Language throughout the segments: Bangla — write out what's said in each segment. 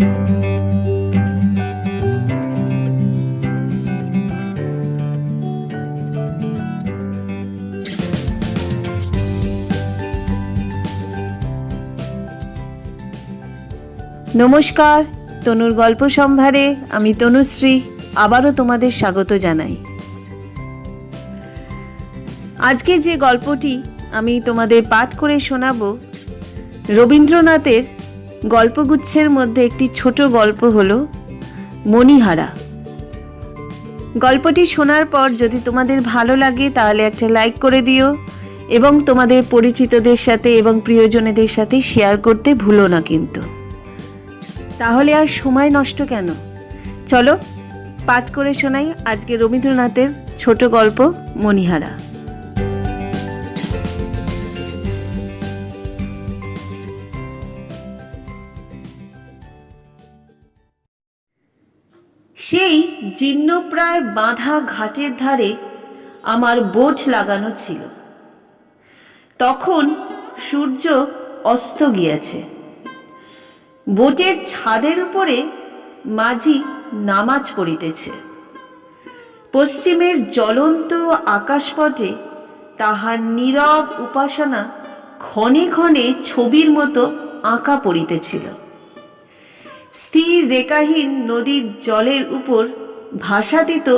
নমস্কার, তনুর গল্প সম্ভারে আমি তনুশ্রী আবারও তোমাদের স্বাগত জানাই। আজকে যে গল্পটি আমি তোমাদের পাঠ করে শোনাব রবীন্দ্রনাথের গল্পগুচ্ছের মধ্যে একটি ছোট গল্প হলো মণিহারা। গল্পটি শোনার পর যদি তোমাদের ভালো লাগে তাহলে একটা লাইক করে দিও এবং তোমাদের পরিচিতদের সাথে এবং প্রিয়জনেদের সাথে শেয়ার করতে ভুলো না কিন্তু। তাহলে আর সময় নষ্ট কেন, চলো পাঠ করে শোনাই আজকে রবীন্দ্রনাথের ছোট গল্প মণিহারা। সেই জীর্ণপ্রায় বাঁধা ঘাটের ধারে আমার বোট লাগানো ছিল। তখন সূর্য অস্ত গিয়েছে। বোটের ছাদের উপরে মাঝি নামাজ পড়িতেছে। পশ্চিমের জ্বলন্ত আকাশপটে তাহার নীরব উপাসনা ক্ষণে ক্ষণে ছবির মতো আঁকা পড়িতেছিল। স্থির রেখাহীন নদীর জলের উপর ভাসাতীত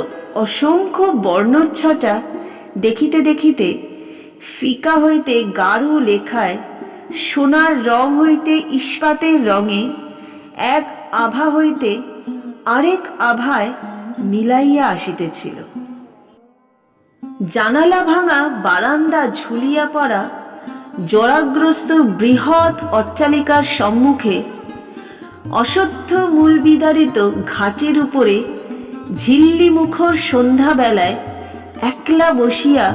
অসংখ্য বর্ণচ্ছটা দেখিতে দেখিতে ফিকা হইতে গাঢ় লেখায়, সোনার রং হইতে ইস্পাতের রঙে, এক আভা হইতে আরেক আভায় মিলাইয়া আসিতেছিল। জানালা ভাঙা বারান্দা ঝুলিয়া পড়া জরাগ্রস্ত বৃহৎ অট্টালিকার সম্মুখে অসহ্য মূল বিদারিত ঘাটের উপরে ঝিল্লি মুখর সন্ধ্যাবেলায় একলা বসিয়া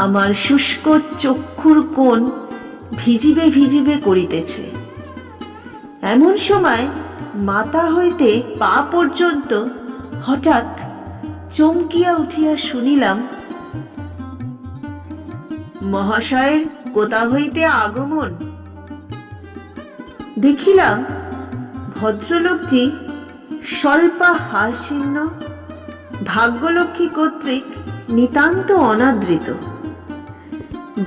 আমার শুষ্ক চক্ষুর কোণ ভিজিবে ভিজিবে করিতেছে। এমন সময় মাথা হইতে পা পর্যন্ত হঠাৎ চমকিয়া উঠিয়া শুনিলাম, মহাশয়ের কোথা হইতে আগমন। দেখিলাম ভদ্রলোকটি স্বল্পা হারশীর্ণ, ভাগ্যলক্ষ্মী কর্তৃক নিতান্ত অনাদৃত।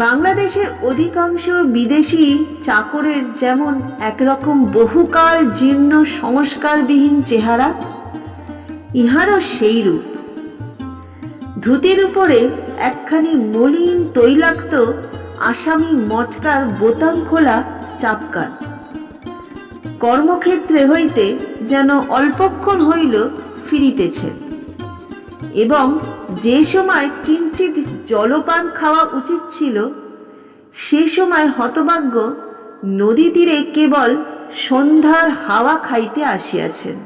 বাংলাদেশের অধিকাংশ বিদেশি চাকরের যেমন একরকম বহুকাল জীর্ণ সংস্কারবিহীন চেহারা, ইহারও সেই রূপ। ধুতির উপরে একখানি মলিন তৈলাক্ত আসামি মটকার বোতাম খোলা চাপকান। কর্মক্ষেত্রে হইতে যেন অল্পক্ষণ হইল ফিরিতেছেন এবং যে সময় কিঞ্চিত জলপান খাওয়া উচিত ছিল সে সময় হতভাগ্য নদী তীরে কেবল সন্ধ্যার হাওয়া খাইতে আসিয়াছেন।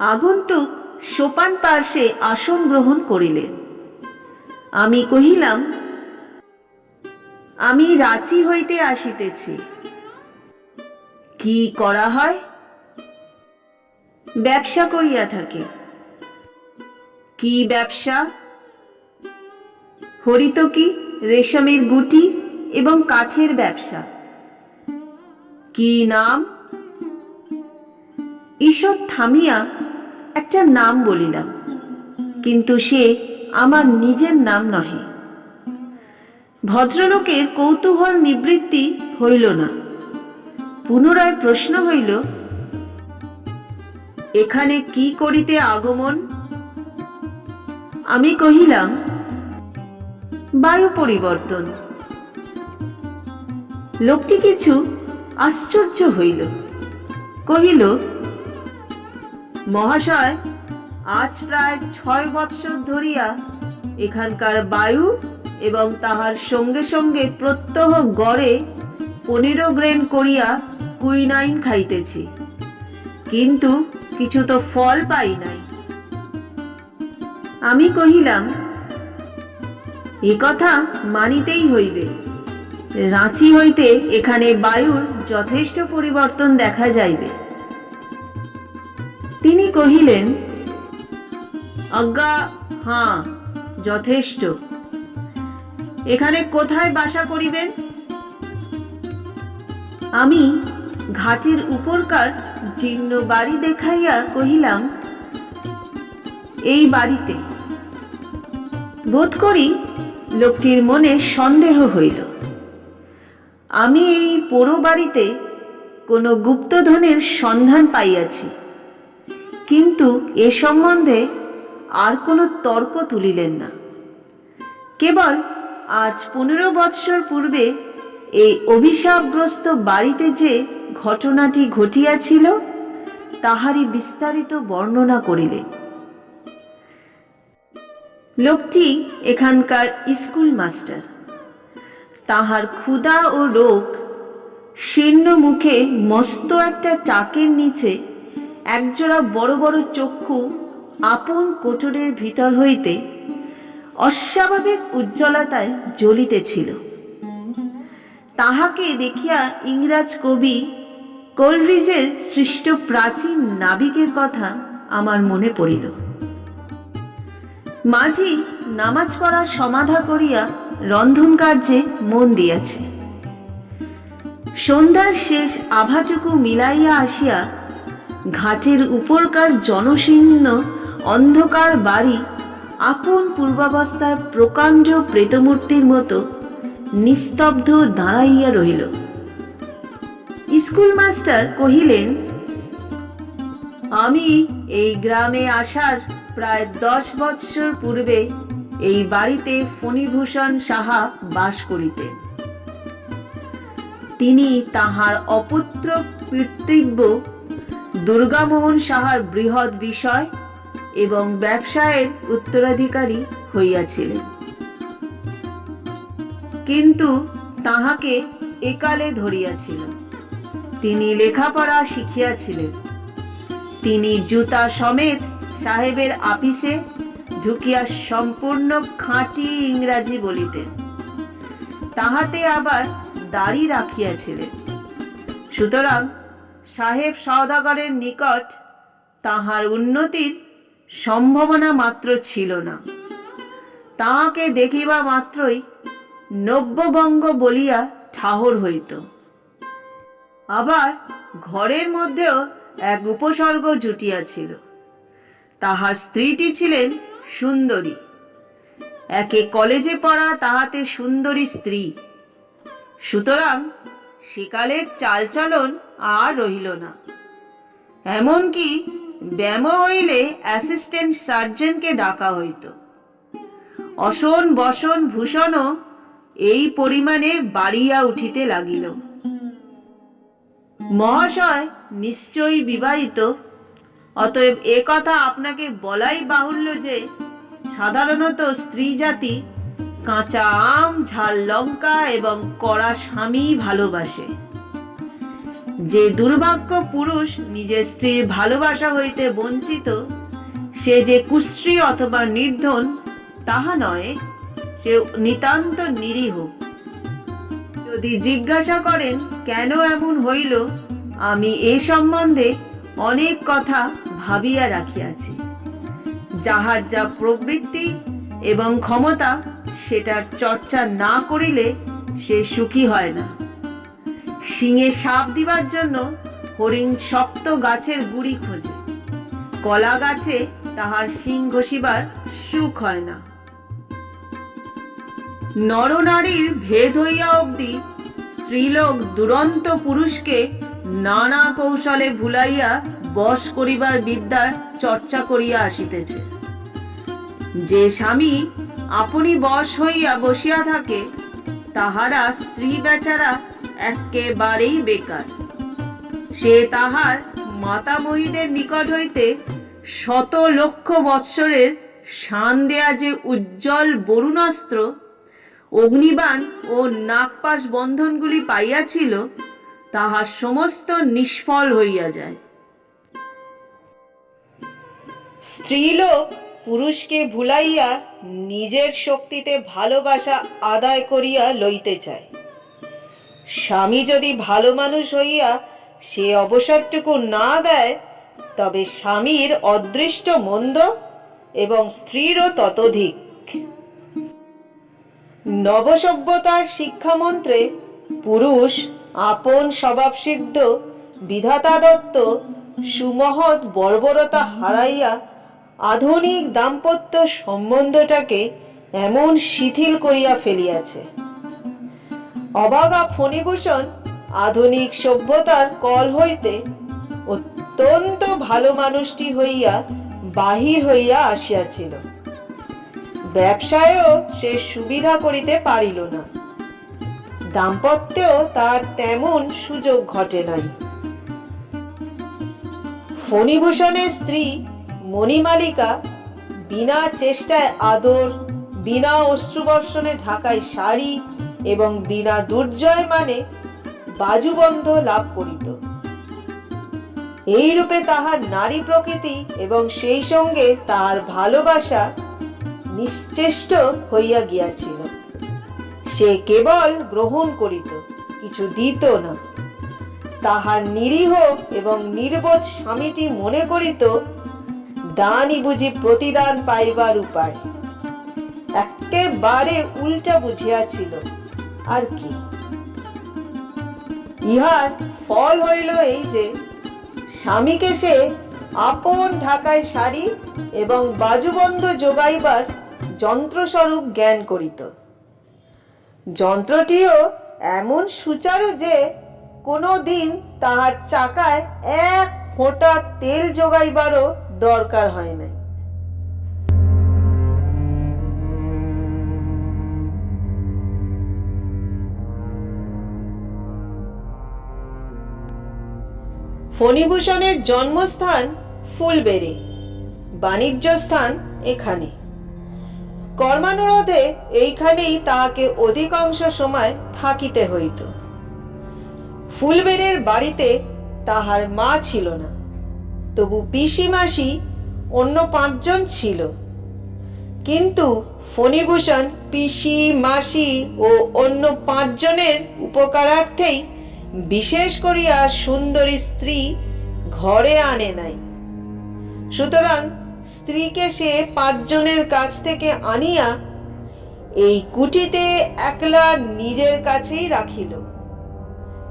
আগন্তুক সোপান পার্শ্বে আসন গ্রহণ করিলেন। আমি কহিলাম, আমি রাঁচি হইতে আসিতেছি। কি করা হয়? ব্যবসা করিয়া থাকে। কি ব্যবসা? হরিতকি, রেশমের গুটি এবং কাঠের ব্যবসা। কি নাম? ঈষৎ থামিয়া একটা নাম বলিলাম, কিন্তু সে আমার নিজের নাম নহে। ভদ্রলোকের কৌতূহল নিবৃত্তি হইল না। পুনরায় প্রশ্ন হইল, এখানে কি করিতে আগমন? আমি কহিলাম, বায়ু পরিবর্তন। লোকটি কিছু আশ্চর্য হইল, কহিল, মহাশয়, আজ প্রায় 6 বৎসর ধরিয়া এখানকার বায়ু এবং তাহার সঙ্গে সঙ্গে প্রত্যহ গড়ে 15 গ্রেন করিয়া কুইনাইন খাইতেছি, কিন্তু কিছু তো ফল পাই নাই। আমি কহিলাম, এ কথা মানিতেই হইবে। রাঁচি হইতে এখানে বায়ুর যথেষ্ট পরিবর্তন দেখা যাইবে। তিনি কহিলেন, আজ্ঞা হাঁ, যথেষ্ট। এখানে কোথায় বাসা করিবেন? আমি ঘাটের উপরকার জীর্ণ বাড়ি দেখাইয়া কহিলাম, এই বাড়িতে। বোধ করি লোকটির মনে সন্দেহ হইল। আমি এই পোড়ো বাড়িতে কোনো গুপ্তধনের সন্ধান পাইয়াছি, কিন্তু এ সম্বন্ধে আর কোনো তর্ক তুলিলেন না। কেবল আজ 15 বৎসর পূর্বে এই অভিশাপগ্রস্ত বাড়িতে যে ঘটনাটি ঘটিয়াছিল তাহারই বিস্তারিত বর্ণনা করিলেন। লোকটি এখানকার স্কুল মাস্টার। তাহার ক্ষুধা ও রোগ, শীর্ণ মুখে মস্ত একটা টাকের নিচে একজোড়া বড় বড় চক্ষু আপন কোটরের ভিতর হইতে অস্বাভাবিক উজ্জ্বলতায় জ্বলিতেছিল। তাহাকে দেখিয়া ইংরাজ কবি কোলরিজের সৃষ্ট প্রাচীন নাবিকের কথা আমার মনে পড়িল। মাঝি নামাজ পড়া সমাধা করিয়া রন্ধন কার্যে মন দিয়াছে। সন্ধ্যার শেষ আভাটুকু মিলাইয়া আসিয়া ঘাটের উপরকার জনশীর্ণ অন্ধকার বাড়ি আপন পূর্বাবস্থার প্রকাণ্ড প্রেতমূর্তির মতো নিস্তব্ধ দাঁড়াইয়া রহিল। স্কুল মাস্টার কহিলেন, আমি এই গ্রামে আসার প্রায় 10 বৎসর পূর্বে এই বাড়িতে ফণীভূষণ সাহা বাস করিতেন। তিনি তাহার অপুত্র পিতৃব্য দুর্গামোহন সাহার বৃহৎ বিষয় এবং ব্যবসায়ের উত্তরাধিকারী হইয়াছিলেন, কিন্তু তাহাকে একালে ধরিয়াছিল। তিনি লেখাপড়া শিখিয়াছিলেন। তিনি জুতা সমেত সাহেবের আপিসে ঢুকিয়া সম্পূর্ণ খাঁটি ইংরাজি বলিতেন। তাহাতে আবার দাড়ি রাখিয়াছিলেন। সুতরাং সাহেব সওদাগরের নিকট তাহার উন্নতির সম্ভাবনা মাত্র ছিল না। তাহাকে দেখিবা মাত্রই নব্যবঙ্গ বলিয়া ঠাহর হইত। আবার ঘরের মধ্যেও এক উপসর্গ জুটিয়াছিল। তাহার স্ত্রীটি ছিলেন সুন্দরী। একে কলেজে পড়া, তাহাতে সুন্দরী স্ত্রী। সুতরাং সেকালের চালচলন আর রহিল না। এমনকি ব্যামো হইলে অ্যাসিস্ট্যান্ট সার্জেন্টকে ডাকা হইত। অসন বসন ভূষণও এই পরিমাণে বাড়িয়া উঠিতে লাগিল। মহাশয় নিশ্চয়ই বিবাহিত, অতএব এ কথা আপনাকে বলাই বাহুল্য যে সাধারণত স্ত্রী জাতি কাঁচা আম, ঝাল লঙ্কা এবং কড়া স্বামী ভালোবাসে। যে দুর্ভাগ্য পুরুষ নিজের স্ত্রীর ভালোবাসা হইতে বঞ্চিত, সে যে কুশ্রী অথবা নির্ধন তাহা নয়, সে নিতান্ত নিরীহ। যদি জিজ্ঞাসা করেন কেন এমন হইল, আমি এ সম্বন্ধে অনেক কথা ভাবিয়া রাখিয়াছি। যাহার যা প্রবৃত্তি এবং ক্ষমতা, সেটার চর্চা না করিলে সে সুখী হয় না। শিঙে সাপ দিবার জন্য হরিণ শক্ত গাছের গুড়ি খোঁজে, কলা গাছে তাহার শিং ঘষিবার সুখ হয় না। নরনারীর ভেদ হইয়া অবধি স্ত্রীলোক দুরন্ত পুরুষকে নানা কৌশলে ভুলাইয়া বশ করিবার বিদ্যার চর্চা করিয়া আসিতেছে। যে স্বামী আপনি বশ হইয়া বসিয়া থাকে, তাহারা স্ত্রী বেচারা একেবারেই বেকার। সে তাহার মাতামহীদের নিকট হইতে শত লক্ষ বৎসরের শান দেয়া যে উজ্জ্বল বরুণাস্ত্র, অগ্নিবাণ ও নাগপাশ বন্ধনগুলি পাইয়াছিল, তাহা সমস্ত নিষ্ফল হইয়া যায়। স্ত্রীলোক পুরুষকে ভুলাইয়া নিজের শক্তিতে ভালোবাসা আদায় করিয়া লইতে চায়। স্বামী যদি ভালো মানুষ হইয়া সে অবসরটুকু না দেয়, তবে স্বামীর অদৃষ্ট মন্দ এবং স্ত্রীরও ততোধিক। নবসভ্যতার শিক্ষামন্ত্রে পুরুষ আপন স্বভাবসিদ্ধ বিধাতা দত্ত সুমহৎ বর্বরতা হারাইয়া আধুনিক দাম্পত্য সম্বন্ধটাকে এমন শিথিল করিয়া ফেলিয়াছে। অবাগা ফণিভূষণ আধুনিক সভ্যতার কল হইতে অত্যন্ত ভালো মানুষটি হইয়া বাহির হইয়া আসিয়াছিল। ব্যবসায়ও সে সুবিধা করিতে পারিল না, দাম্পত্যেও তার তেমন সুযোগ ঘটে নাই। ফণিভূষণের স্ত্রী মণিমালিকা বিনা চেষ্টায় আদর, বিনা অশ্রুবর্ষণে ঢাকায় শাড়ি এবং বিনা দুর্জয় মানে বাজুবন্ধ লাভ করিত। এইরূপে তাহার নারী প্রকৃতি এবং সেই সঙ্গে তাহার ভালোবাসা নিশ্চেষ্ট হইয়া গিয়াছিল। সে কেবল গ্রহণ করিত, কিছু দিত না। তাহার নিরীহ এবং নির্বোধ স্বামীটি মনে করিত দানই বুঝি প্রতিদান পাইবার উপায়। একেবারে উল্টা বুঝিয়াছিল আর কি। ইহার ফল হইল এই যে স্বামীকে সে আপন ঢাকায় শাড়ি এবং বাজুবন্ধ যোগাইবার যন্ত্রস্বরূপ জ্ঞান করিত। যন্ত্রটিও এমন সুচারু যে কোনো দিন তাহার চাকায় এক ফোঁটা তেল যোগাইবারও দরকার হয় নাই। ফণিভূষণের জন্মস্থান ফুলবেড়ে, বাণিজ্য স্থান এখানে। কর্মানুরোধে এইখানেই তাহাকে অধিকাংশ সময় থাকিতে হইত। ফুলবেড়ের বাড়িতে তাহার মা ছিল না, তবু পিসি মাসি অন্য 5 জন ছিল। কিন্তু ফণিভূষণ পিসি মাসি ও অন্য 5 জনের উপকারার্থেই বিশেষ করিয়া সুন্দরী স্ত্রী ঘরে আনে নাই। সুতরাং স্ত্রীকে সে 5 জনের কাছ থেকে আনিয়া এই কুটিতে একলা নিজের কাছেই রাখিল।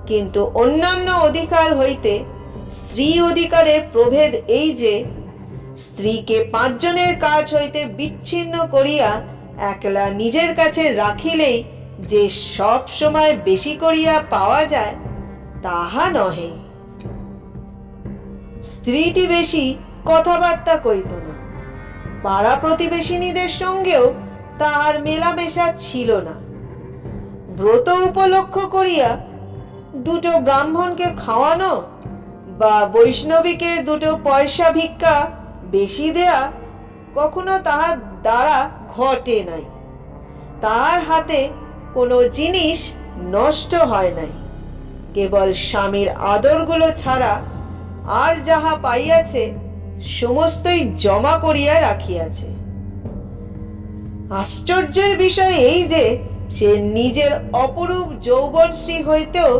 কিন্তু অন্যান্য অধিকার হইতে স্ত্রী অধিকারের প্রভেদ এই যে স্ত্রীকে 5 জনের কাজ হইতে বিচ্ছিন্ন করিয়া একলা নিজের কাছে রাখিলেই যে সব সময় বেশি করিয়া পাওয়া যায় তাহা নহে। স্ত্রীটি বেশি কথাবার্তা কইত না, পাড়া প্রতিবেশিনীদের সঙ্গেও তাহার মেলামেশা ছিল না। ব্রত উপলক্ষ করিয়া 2টো ব্রাহ্মণকে খাওয়ানো বা বৈষ্ণবীকে 2টো পয়সা ভিক্ষা বেশি দেয়া কখনো তাহার দ্বারা ঘটে নাই। তাহার হাতে কোনো জিনিস নষ্ট হয় নাই, কেবল স্বামীর আদরগুলো ছাড়া আর যাহা পাইয়াছে সমস্তই জমা করিয়া রাখিয়াছে। আশ্চর্যের বিষয় এই যে সে নিজের অপরূপ যৌবনশ্রী হইতেও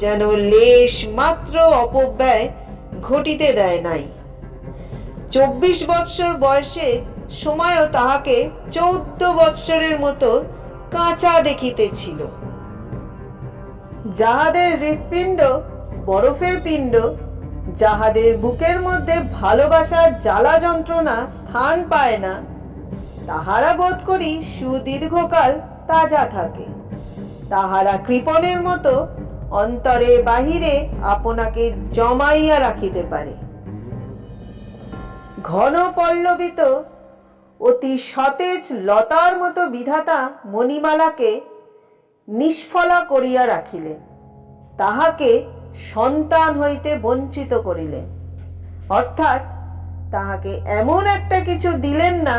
যেন লেশ মাত্র অপব্যয় ঘটিতে দেয় নাই। 24 বৎসর বয়সে সময়ও তাহাকে 14 বৎসরের মতো কাঁচা দেখিতেছিল। যাহাদের হৃৎপিণ্ড বরফের পিণ্ড, যাহাদের বুকের মধ্যে ভালোবাসার জ্বালা যন্ত্রণা স্থান পায় না, তাহারা বোধ করি সুদীর্ঘকাল তাজা থাকে। তাহারা কৃপণের মতো অন্তরে বাহিরে আপনাকে জমাইয়া রাখিতে পারে। ঘন পল্লবিত অতি সতেজ লতার মতো বিধাতা মণিমালাকে নিষ্ফলা করিয়া রাখিলেন, তাহাকে সন্তান হইতে বঞ্চিত করিলেন। অর্থাৎ তাহাকে এমন একটা কিছু দিলেন না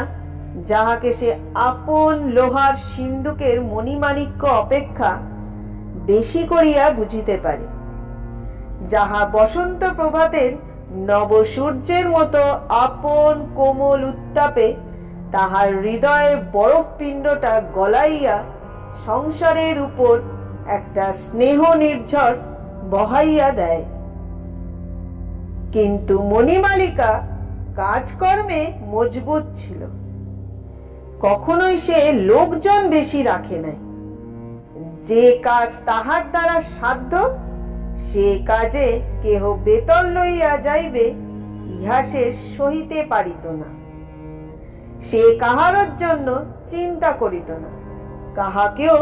যাহাকে সে আপন লোহার সিন্দুকের মণিমাণিক্য অপেক্ষা বেশি করিয়া বুঝিতে পারে, যাহা বসন্ত প্রভাতের নবসূর্যের মতো আপন কোমল উত্তাপে তাহার হৃদয়ের বরফ পিণ্ডটা গলাইয়া সংসারের উপর একটা স্নেহ নির্ঝর বহাইয়া দেয়। কিন্তু মণিমালিকা কাজকর্মে মজবুত ছিল, কখনোই সে লোকজন বেশি রাখে নাই। যে কাজ তাহার দ্বারা সাধ্য সে কাজে কেহ বেতন লইয়া যাইবে ইহা সে সহিতে পারিত না। সে কাহারর জন্য চিন্তা করিত না, কাহাকেও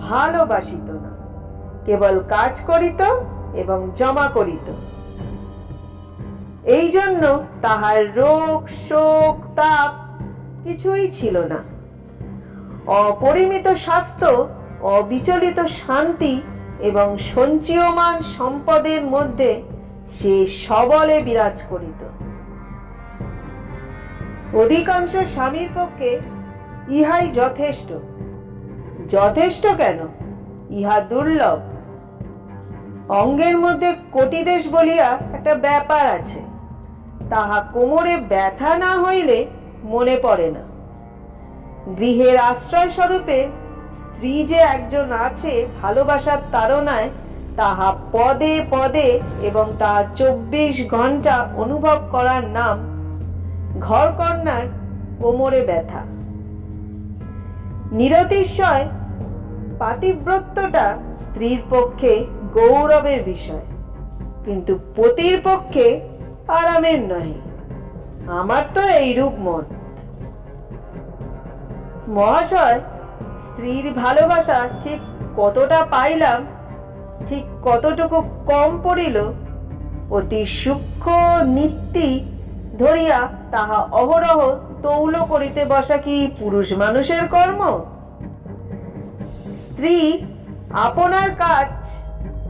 ভালোবাসিত না, কেবল কাজ করিত এবং জমা করিত। এই জন্য তাহার রোগ শোক তাপ কিছুই ছিল না। অপরিমিত স্বাস্থ্য, অবিচলিত শান্তি এবং সঞ্চয়মান সম্পদের মধ্যে সে সবলে বিরাজ করিত। অধিকাংশ স্বামীর পক্ষে ইহাই যথেষ্ট। যথেষ্ট কেন, ইহা দুর্লভ। অঙ্গের মধ্যে কোটিদেশ বলিয়া একটা ব্যাপার আছে, তাহা কোমরে ব্যথা না হইলে মনে পড়ে না। গৃহের আশ্রয় স্বরূপে স্ত্রী যে একজন আছে ভালোবাসার তাড়নায়, তাহা পদে পদে এবং তাহা 24 ঘন্টা অনুভব করার নাম ঘরকন্নার কোমরে ব্যথা। নিরতিশয় পাতিব্রত্যটা স্ত্রীর পক্ষে গৌরবের বিষয়, কিন্তু পতির পক্ষে আরামের নহে। আমার তো এইরূপ মত। মহাশয়, স্ত্রীর ভালোবাসা ঠিক কতটা পাইলাম, ঠিক কতটুকু কম পড়িল, অতি সূক্ষ্ম নীতি ধরিয়া তাহা অহরহ তৌল করিতে বসা কি পুরুষ মানুষের কর্ম? স্ত্রী আপনার কাজ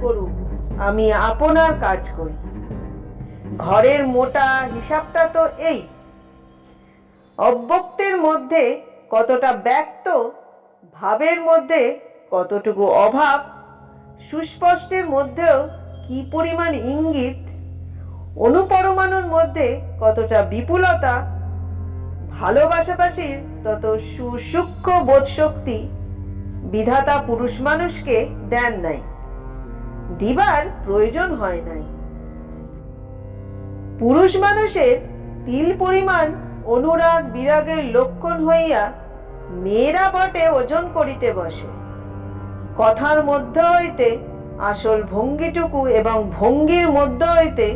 করুক, আমি আপনার কাজ করি। ঘরের মোটা হিসাবটা তো এই। অব্যক্তের মধ্যে কতটা ব্যক্ত, ভাবের মধ্যে কতটুকু অভাব, সুস্পষ্টের মধ্যেও কি পরিমাণ ইঙ্গিত, অনুপরমাণুর মধ্যে কতটা বিপুলতা, ভালোবাসাবাসীর তত সুসূক্ষ্ম বোধশক্তি বিধাতা পুরুষ মানুষকে দেন নাই, দিবার প্রয়োজন হয় নাই। পুরুষ মানুষের তিল পরিমাণ অনুরাগ বিরাগের লক্ষণ হইয়া মেয়েরা বটে ওজন করিতে বসে। কথার মধ্যে হইতে আসল ভঙ্গিটুকু এবং ভঙ্গির মধ্যে হইতে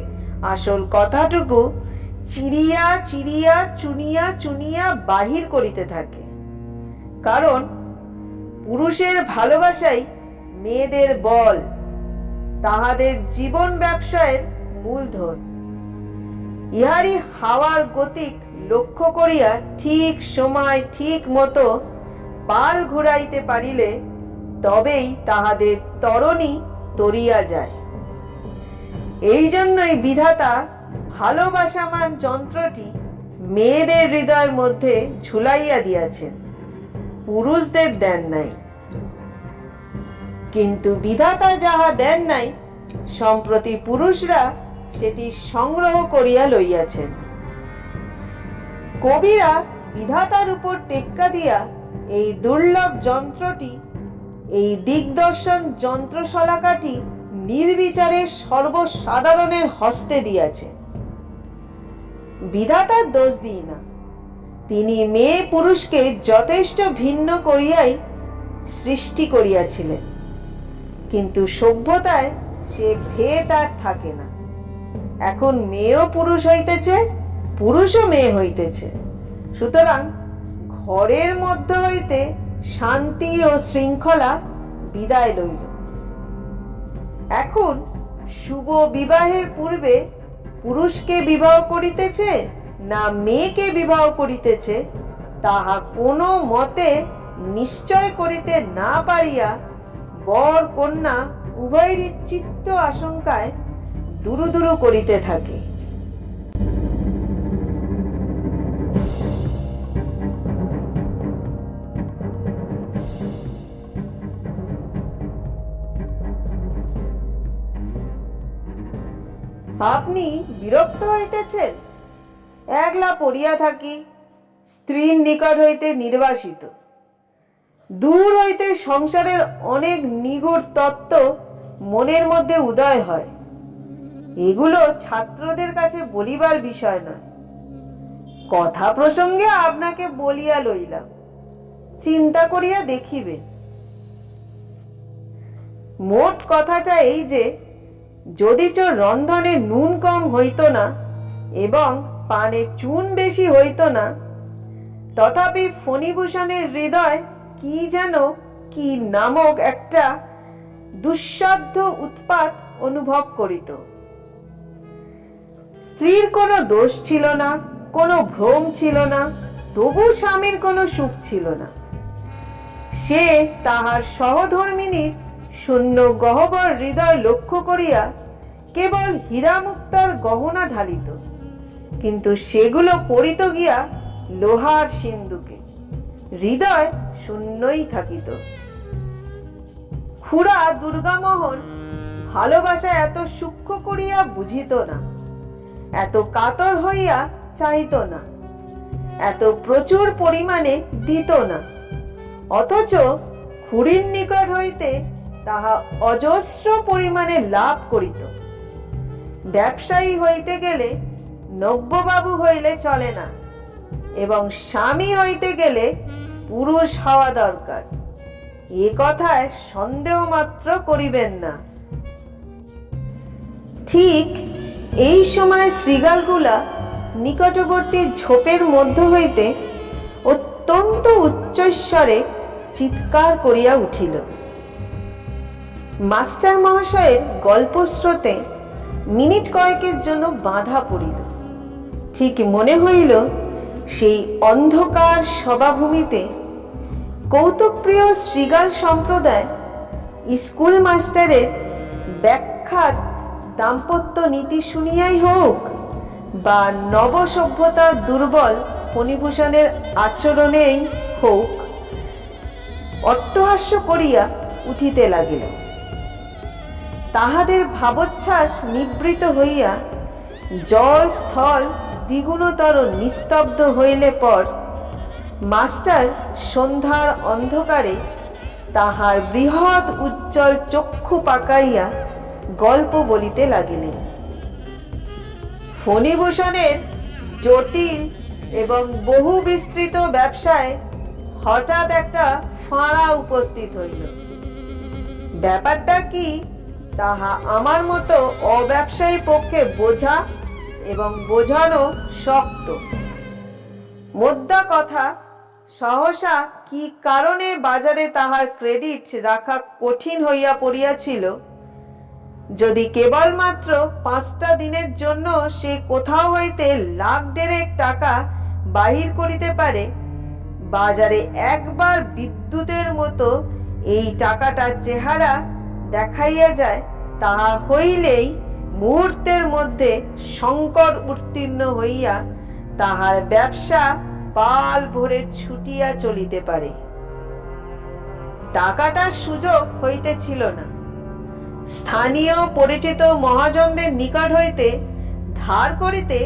আসল কথাটুকু চিরিয়া চিরিয়া চুনিয়া চুনিয়া বাহির করিতে থাকে। কারণ পুরুষের ভালোবাসাই মেয়েদের বল, তাহাদের জীবন ব্যবসায়ের মূলধন। ইহারই হাওয়ার গতিক লক্ষ্য করিয়া ঠিক সময় ঠিক মতো পাল ঘুরাইতে পারিলে তবেই তাহাদের তরণী তরিয়া যায়। এই জন্যই বিধাতা ভালোবাসামান যন্ত্রটি মেয়েদের হৃদয়ের মধ্যে ঝুলাইয়া দিয়াছেন, পুরুষদের দেন নাই। কিন্তু বিধাতা যাহা দেন নাই, সম্প্রতি পুরুষরা সেটি সংগ্রহ করিয়া লইয়াছেন। কবিরা বিধাতার উপর টেক্কা দিয়া এই দুর্লভ যন্ত্রটি, এই দিগদর্শন যন্ত্রশলাকাটি নির্বিচারে সর্বসাধারণের হস্তে দিয়াছে। বিধাতার দোষ দিই না, তিনি মেয়ে পুরুষকে যথেষ্ট ভিন্ন করিয়াই সৃষ্টি করিয়াছিলেন। কিন্তু সভ্যতায় সে ভেদ আর থাকে না। এখন মেয়েও পুরুষ হইতেছে, পুরুষও মেয়ে হইতেছে। সুতরাং ঘরের মধ্য হইতে শান্তি ও শৃঙ্খলা বিদায় লইল। এখন শুভ বিবাহের পূর্বে পুরুষকে বিবাহ করিতেছে না মেয়েকে বিবাহ করিতেছে, তাহা কোনো মতে নিশ্চয় করিতে না পারিয়া বর কন্যা উভয়েরই চিত্ত আশঙ্কায় দুরু দুরু করিতে থাকে। আপনি বিরক্ত হইতেছেন? একলা পড়িয়া থাকি, স্ত্রীর নিকট হইতে নির্বাসিত, দূর হইতে সংসারের অনেক নিগূঢ় তত্ত্ব মনের মধ্যে উদয় হয়। এগুলো ছাত্রদের কাছে বলিবার বিষয় নয়। কথা প্রসঙ্গে আপনাকে বলিয়া লইলাম, চিন্তা করিয়া দেখিবেন। মোট কথাটা এই যে, যদিচ রন্ধনে নুন কম হইত না এবং পানে চুন বেশি হইত না, তথাপি ফণিভূষণের হৃদয় কি যেন কি নামক একটা দুঃসাধ্য উৎপাত অনুভব করিত। স্ত্রীর কোনো দোষ ছিল না, কোনো ভ্রম ছিল না, তবু স্বামীর কোনো সুখ ছিল না। সে তাহার সহধর্মিণীর শূন্য গহ্বর হৃদয় লক্ষ্য করিয়া কেবল হীরামুক্তার গহনা ঢালিত, কিন্তু সেগুলো পড়িত গিয়া লোহার সিন্দুকে, হৃদয় শূন্যই থাকিত। খুড়া দুর্গামোহন ভালোবাসা এত সূক্ষ্ম করিয়া বুঝিত না, এত কাতর হইয়া চাহিত না, এত প্রচুর পরিমাণে দিত না, অথচ খুড়ির নিকট হইতে তাহা অজস্র পরিমাণে লাভ করিত। ব্যবসায়ী হইতে গেলে নব্যবাবু হইলে চলে না, এবং স্বামী হইতে গেলে পুরুষ হওয়া দরকার, এ কথায় সন্দেহ মাত্র করিবেন না। ঠিক এই সময় শৃগালগুলা নিকটবর্তী ঝোপের মধ্য হইতে অত্যন্ত উচ্চস্বরে চিৎকার করিয়া উঠিল। মাস্টার মহাশয়ের গল্প স্রোতে মিনিট কয়েকের জন্য বাধা পড়িল। ঠিক মনে হইল সেই অন্ধকার সভাভূমিতে কৌতুকপ্রিয় শৃগাল সম্প্রদায় স্কুল মাস্টারের ব্যাখ্যাত দাম্পত্য নীতি শুনিয়াই হোক বা নবসভ্যতা দুর্বল ফণিভূষণের আচরণেই হোক অট্টহাস্য করিয়া উঠিতে লাগিল। তাহাদের ভাবোচ্ছ্বাস নিবৃত হইয়া জল স্থল দ্বিগুণতর নিস্তব্ধ হইলে পর মাস্টার সন্ধ্যার অন্ধকারে তাহার বৃহৎ উজ্জ্বল চক্ষু পাকাইয়া গল্প বলিতে লাগিলেন। ফণিভূষণের জটিল এবং বহু বিস্তৃত ব্যবসায় হঠাৎ একটা ফাঁড়া উপস্থিত হইল। ব্যাপারটা কি তাহা আমার মতো অব্যবসায়ী পক্ষে বোঝা এবং বোঝানো শক্ত। মোদ্দা কথা, সহসা কি কারণে বাজারে তাহার ক্রেডিট রাখা কঠিন হইয়া পড়িয়াছিল। যদি কেবলমাত্র 5টা দিনের জন্য সে কোথাও হইতে লাখ ডেরেক টাকা বাহির করিতে পারে, বাজারে একবার বিদ্যুতের মতো এই টাকাটার চেহারা দেখাইয়া যায়, তাহা হইলেই মুহূর্তের মধ্যে সংকট উত্তীর্ণ হইয়া তাহার ব্যবসা পাল ভরে ছুটিয়া চলিতে পারে। টাকাটার সুযোগ হইতেছিল না। স্থানীয় পরিচিত মহাজনদের নিকট হইতে ধার করিতে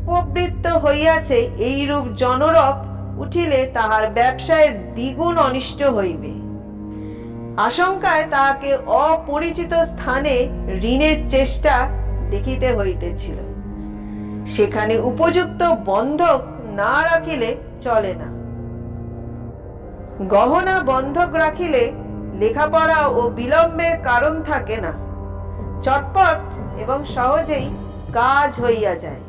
প্রবৃত্ত হইয়াছে, এইরূপ জনরব উঠিলে তাহার ব্যবসায়ের দ্বিগুণ অনিষ্ট হইবে। আশঙ্কায় তাহাকে অপরিচিত স্থানে ঋণের চেষ্টা দেখিতে হইতেছিল। সেখানে উপযুক্ত বন্ধক না রাখিলে চলে না। গহনা বন্ধক রাখিলে লেখাপড়া ও বিলম্বের কারণ থাকে না, চটপট এবং সহজেই কাজ হইয়া যায়।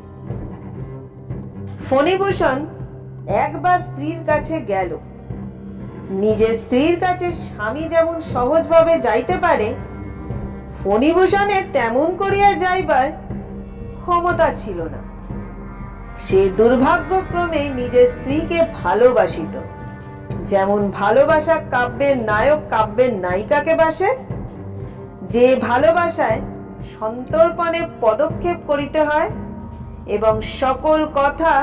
ফণিভূষণ একবার স্ত্রীর কাছে গেল। নিজের স্ত্রীর কাছে স্বামী যেমন সহজভাবে যাইতে পারে, ফণিভূষণের তেমন করিয়া যাইবার ক্ষমতা ছিল না। সে দুর্ভাগ্যক্রমে নিজের স্ত্রীকে ভালোবাসিত, যেমন ভালোবাসা কাব্যের নায়ক কাব্যের নায়িকাকে বাসে। যে ভালোবাসায় সন্তর্পণে পদক্ষেপ করিতে হয় এবং সকল কথা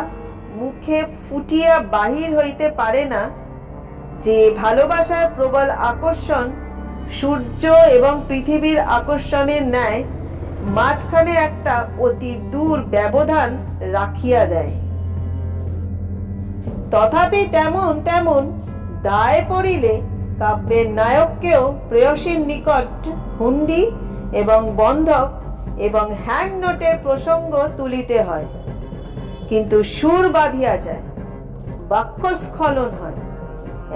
মুখে ফুটিয়া বাহির হইতে পারে না, যে ভালোবাসার প্রবল আকর্ষণ সূর্য এবং পৃথিবীর আকর্ষণের ন্যায় মাঝখানে একটা অতি দূর ব্যবধান রাখিয়া দেয়। তথাপি তেমন তেমন দায় পড়িলে কাব্যের নায়ককেও প্রেয়সীর নিকট হুন্ডি এবং বন্ধক এবং হ্যান্ড নোটের প্রসঙ্গ তুলিতে হয়, কিন্তু সুর বাঁধিয়া যায়, বাক্যস্খলন হয়।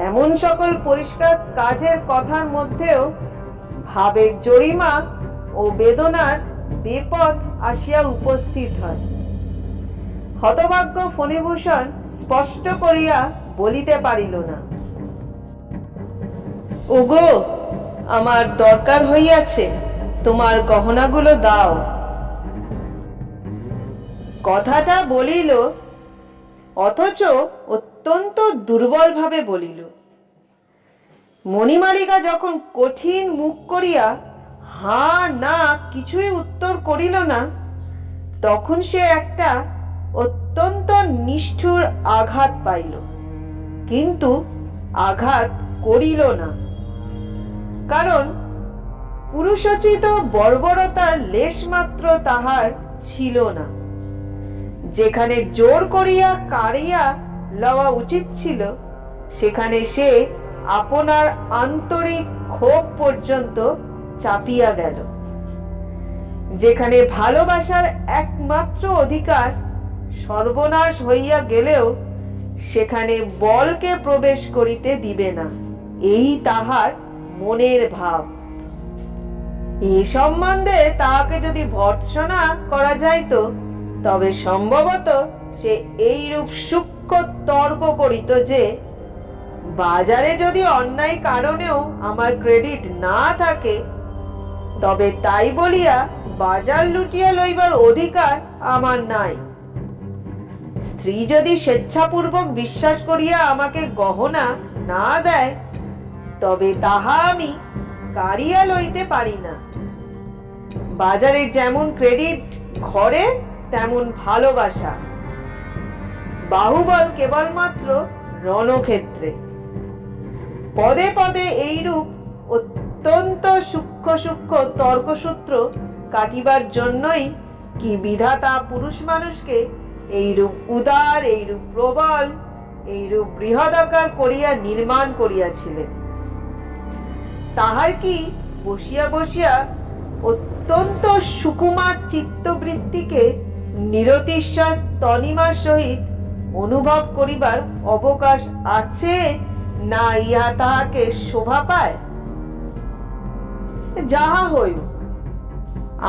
এমন সকল পরিষ্কার কাজের কথার মধ্যেও ভাবের জরিমা ও বেদনার বিপদ আসিয়া উপস্থিত হয়। হতভাগ্য ফণিভূষণ স্পষ্ট করিয়া বলিতে পারিল না। ওগো, আমার দরকার হইয়াছে, তোমার গহনাগুলো দাও। কথাটা বলিল, অথচ অত্যন্ত দুর্বলভাবে বলিল। মণিমালিকা যখন কঠিন মুখ করিয়া হ্যাঁ না কিছুই উত্তর করিল না, তখন সে একটা অত্যন্ত নিষ্ঠুর আঘাত পাইল, কিন্তু আঘাত করিল না। কারণ পুরুষোচিত বর্বরতার লেশমাত্র তাহার ছিল না। যেখানে জোর করিয়া কাড়িয়া লওয়া উচিত ছিল, সেখানে সে আপনার আন্তরিক ক্ষোভ পর্যন্ত চাপিয়া গেল। যেখানে ভালোবাসার একমাত্র অধিকার সর্বনাশ হইয়া গেলেও সেখানে বলকে প্রবেশ করিতে দিবে না, এই তাহার মনের ভাব। এ সম্বন্ধে তাহাকে যদি ভর্ৎসনা করা যাইত, তবে সম্ভবত সে এইরূপ সূক্ষ্ম তর্ক করিত যে, বাজারে যদি অন্যায় কারণেও আমার ক্রেডিট না থাকে, তবে তাই বলিয়া বাজার লুটিয়া লইবার অধিকার আমার নাই। স্ত্রী যদি স্বেচ্ছাপূর্বক বিশ্বাস করিয়া আমাকে গহনা না দেয়, তবে তাহা আমি কাড়িয়া লইতে পারি না। বাজারে যেমন ক্রেডিট, ঘরে তেমন ভালোবাসা। বাহুবল কেবলমাত্র রণক্ষেত্রে। পদে পদে এইরূপ অত্যন্ত সূক্ষ্ম সূক্ষ্ম তর্কসূত্র কাটিবার জন্যই কি বিধাতা পুরুষ মানুষকে এইরূপ উদার, এইরূপ প্রবল, এইরূপ বৃহদাকার করিয়া নির্মাণ করিয়াছিলেন। তাহার কি বসিয়া বসিয়া অত্যন্ত সুকুমার চিত্তবৃত্তিকে নিরতিশয় তনিমার সহিত অনুভব করিবার অবকাশ আছে, না ইহা তাহাকে শোভা পায়? যাহা হইউক,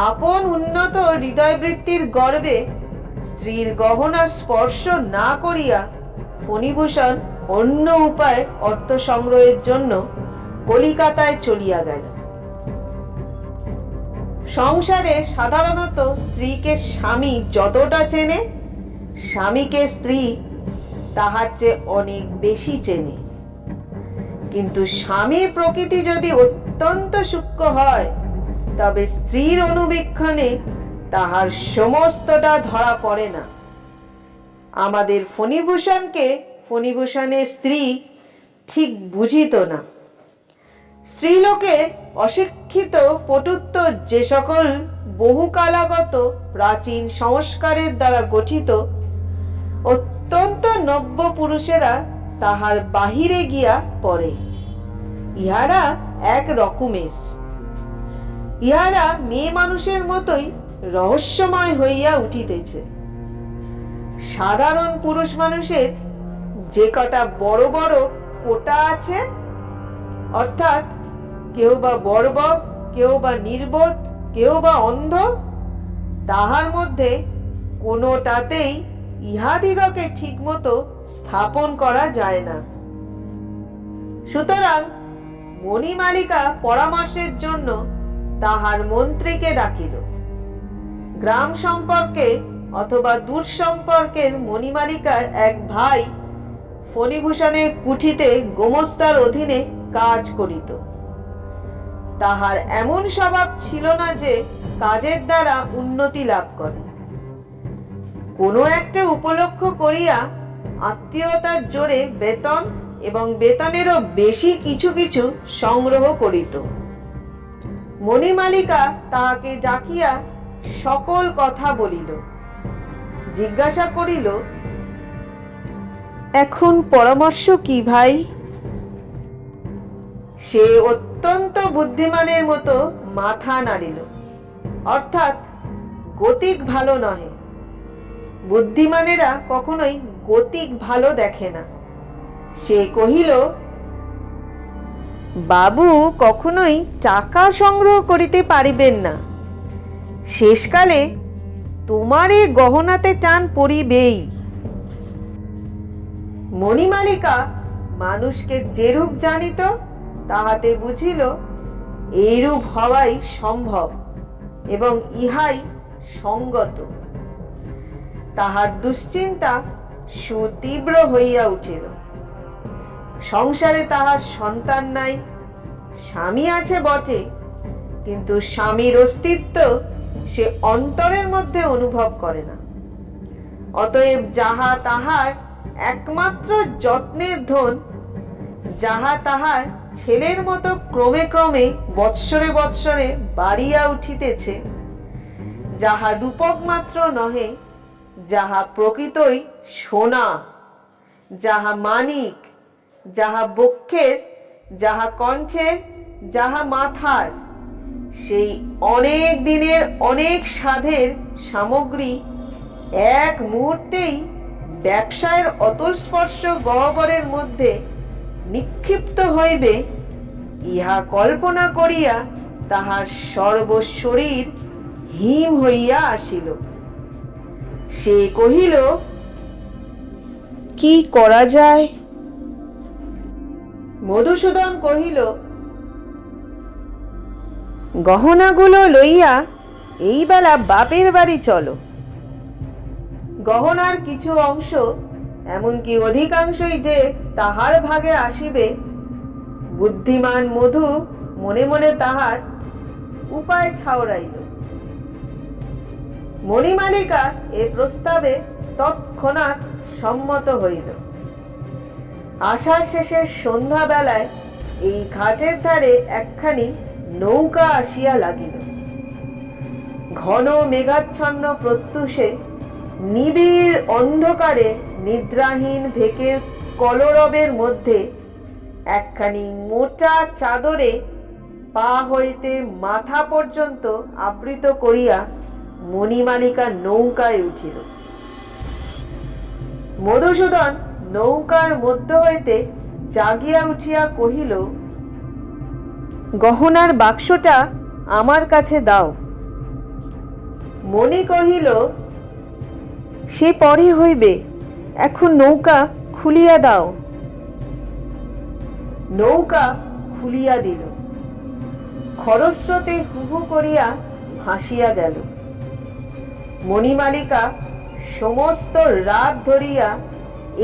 আপন উন্নত হৃদয়বৃত্তির গর্বে স্ত্রীর গহনা স্পর্শ না করিয়া ফণিভূষণ অন্য উপায়ে অর্থ সংগ্রহের জন্য কলিকাতায় চলিয়া গেল। সংসারে সাধারণত স্ত্রীকে স্বামী যতটা চেনে, স্বামীকে স্ত্রী তাহার চেয়ে অনেক বেশি চেনে। কিন্তু স্বামীর প্রকৃতি যদি অত্যন্ত সূক্ষ্ম হয়, তবে স্ত্রীর অনুবীক্ষণে তাহার সমস্তটা ধরা পড়ে না। আমাদের ফণিভূষণকে ফণিভূষণের স্ত্রী ঠিক বুঝিত না। স্ত্রীলোকের অশিক্ষিত পটুত্ব যে সকল বহুকালাগত প্রাচীন সংস্কারের দ্বারা গঠিত, অত্যন্ত নব্য পুরুষেরা তাহার বাহিরে গিয়া পড়ে। ইহারা এক রকমের। ইহারা মেয়ে মানুষের মতোই রহস্যময় হইয়া উঠিতেছে। সাধারণ পুরুষ মানুষের যে কটা বড় বড় কোটা আছে, অর্থাৎ কেউ বা বর্বর, কেউ বা নির্বোধ, কেউ বা অন্ধ, তাহার মধ্যে কোনোটাতেই ইহাদিগকে ঠিকমতো স্থাপন করা যায় না। সুতরাং মণিমালিকা পরামর্শের জন্য তাহার মন্ত্রীকে ডাকিল। গ্রাম সম্পর্কে অথবা দূর সম্পর্কের মণিমালিকার এক ভাই ফণিভূষণের কুঠিতে গোমস্তার অধীনে কাজ করিত। তাহার এমন স্বভাব ছিল না যে কাজের দ্বারা উন্নতি লাভ করে। কোনো একটা উপলক্ষ করিয়া আত্মীয়তার জোরে বেতন এবং বেতনেরও বেশি কিছু কিছু সংগ্রহ করিত। মণিমালিকা তাহাকে ডাকিয়া সকল কথা বলিল। জিজ্ঞাসা করিল, এখন পরামর্শ কি ভাই? সে অত্যন্ত বুদ্ধিমানের মতো মাথা নাড়িল, অর্থাৎ গতিক ভালো নহে। বুদ্ধিমানেরা কখনোই গতিক ভালো দেখে না। সে কহিল, বাবু কখনোই টাকা সংগ্রহ করিতে পারিবেন না। শেষকালে তোমার এই গহনাতে টান পড়িবেই। মণিমালিকা মানুষকে যেরূপ জানিত তাহাতে বুঝিল এইরূপ হওয়াই সম্ভব এবং ইহাই সঙ্গত। তাহার দুশ্চিন্তা সুতীব্র হইয়া উঠিল। সংসারে তাহার সন্তান নাই, স্বামী আছে বটে, কিন্তু স্বামীর অস্তিত্ব সে অন্তরের মধ্যে অনুভব করে না। অতএব যাহা তাহার একমাত্র যত্নের ধন, যাহা তাহার ছেলের মতো ক্রমে ক্রমে বৎসরে বৎসরে বাড়িয়া উঠিতেছে, যাহা রূপক মাত্র নহে, যাহা প্রকৃতই সোনা, যাহা মানিক, যাহা বক্ষের, যাহা কণ্ঠের, যাহা মাথার, সেই অনেক দিনের অনেক সাধের সামগ্রী এক মুহূর্তেই ব্যবসায়ের অতলস্পর্শ গহ্বরের মধ্যে নিক্ষিপ্ত হইবে, ইহা কল্পনা করিয়া তাহার সর্বশরীর হিম হইয়া আসিল। সে কহিল, কি করা যায়? মধুসূদন কহিল, গহনাগুলো লইয়া এই বেলা বাপের বাড়ি চলো। গহনার কিছু অংশ, এমনকি অধিকাংশই যে তাহার ভাগে আসিবে, বুদ্ধিমান মধু মনে মনে তাহার উপায় ঠাউরাইল। মণিমালিকা এ প্রস্তাবে তৎক্ষণাৎ সম্মত হইল। আষাঢ় শেষের সন্ধ্যাবেলায় এই ঘাটের ধারে একখানি নৌকা আসিয়া লাগিল। ঘন মেঘাচ্ছন্ন প্রত্যুষে নিবিড় অন্ধকারে নিদ্রাহীন ভেকের কলরবের মধ্যে একখানি মোটা চাদরে পা হইতে মাথা পর্যন্ত আবৃত করিয়া মণিমালিকা নৌকায় উঠিল। মধুসূদন নৌকার মধ্য হইতে জাগিয়া উঠিয়া কহিল, গহনার বাক্সটা আমার কাছে দাও। মণি কহিল, সে পরে হইবে, এখন নৌকা খুলিয়া দাও। নৌকা খুলিয়া দিল। খরস্রোতে হু হু করিয়া ভাসিয়া গেল। মণিমালিকা সমস্ত রাত ধরিয়া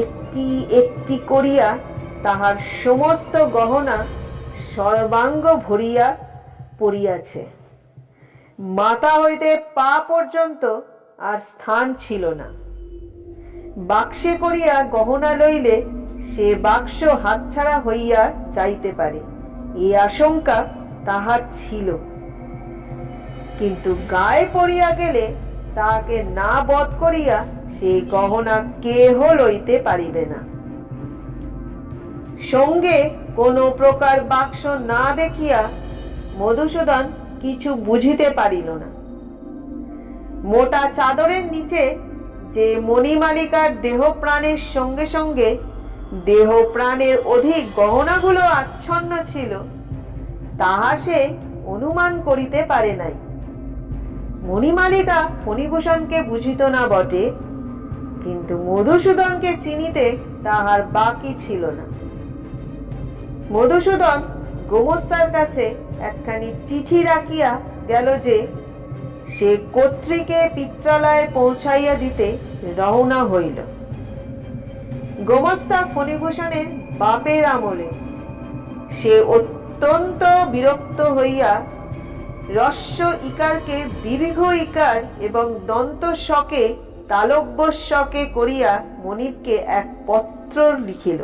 একটি একটি করিয়া তাহার সমস্ত গহনা সর্বাঙ্গ ভরিয়া পড়িয়াছে। মাথা হইতে পা পর্যন্ত আর স্থান ছিল না। বাক্সে করিয়া গহনা লইলে সে বাক্স হাতছাড়া হইয়া যাইতে পারে, এই আশঙ্কা তাহার ছিল। কিন্তু গায়ে পড়িয়া গেলে তাহাকে না বধ করিয়া সেই গহনা কেহ লইতে পারিবে না। সঙ্গে কোনো প্রকার বাক্স না দেখিয়া মধুসূদন কিছু বুঝিতে পারিল না। মোটা চাদরের নিচে যে মণিমালিকার দেহ প্রাণের সঙ্গে সঙ্গে দেহ প্রাণের অধিক গহনাগুলো আচ্ছন্ন ছিল, তাহা সে অনুমান করিতে পারে নাই। মণিমালিকা ফণিভূষণকে বুঝিত না বটে, কিন্তু মধুসূদনকে চিনিতে তাহার বাকি ছিল না। মধুসূদন গোমস্তার কাছে একখানি চিঠি রাখিয়া গেল যে সে কর্ত্রীকে পিত্রালয়ে পৌঁছাইয়া দিতে রওনা হইল। গোমস্তা ফণিভূষণের বাপের আমলের। সে অত্যন্ত বিরক্ত হইয়া হ্রস্ব ইকারকে দীর্ঘ ইকার এবং দন্ত শকে তালব্য শকে করিয়া মনিবকে এক পত্র লিখিল।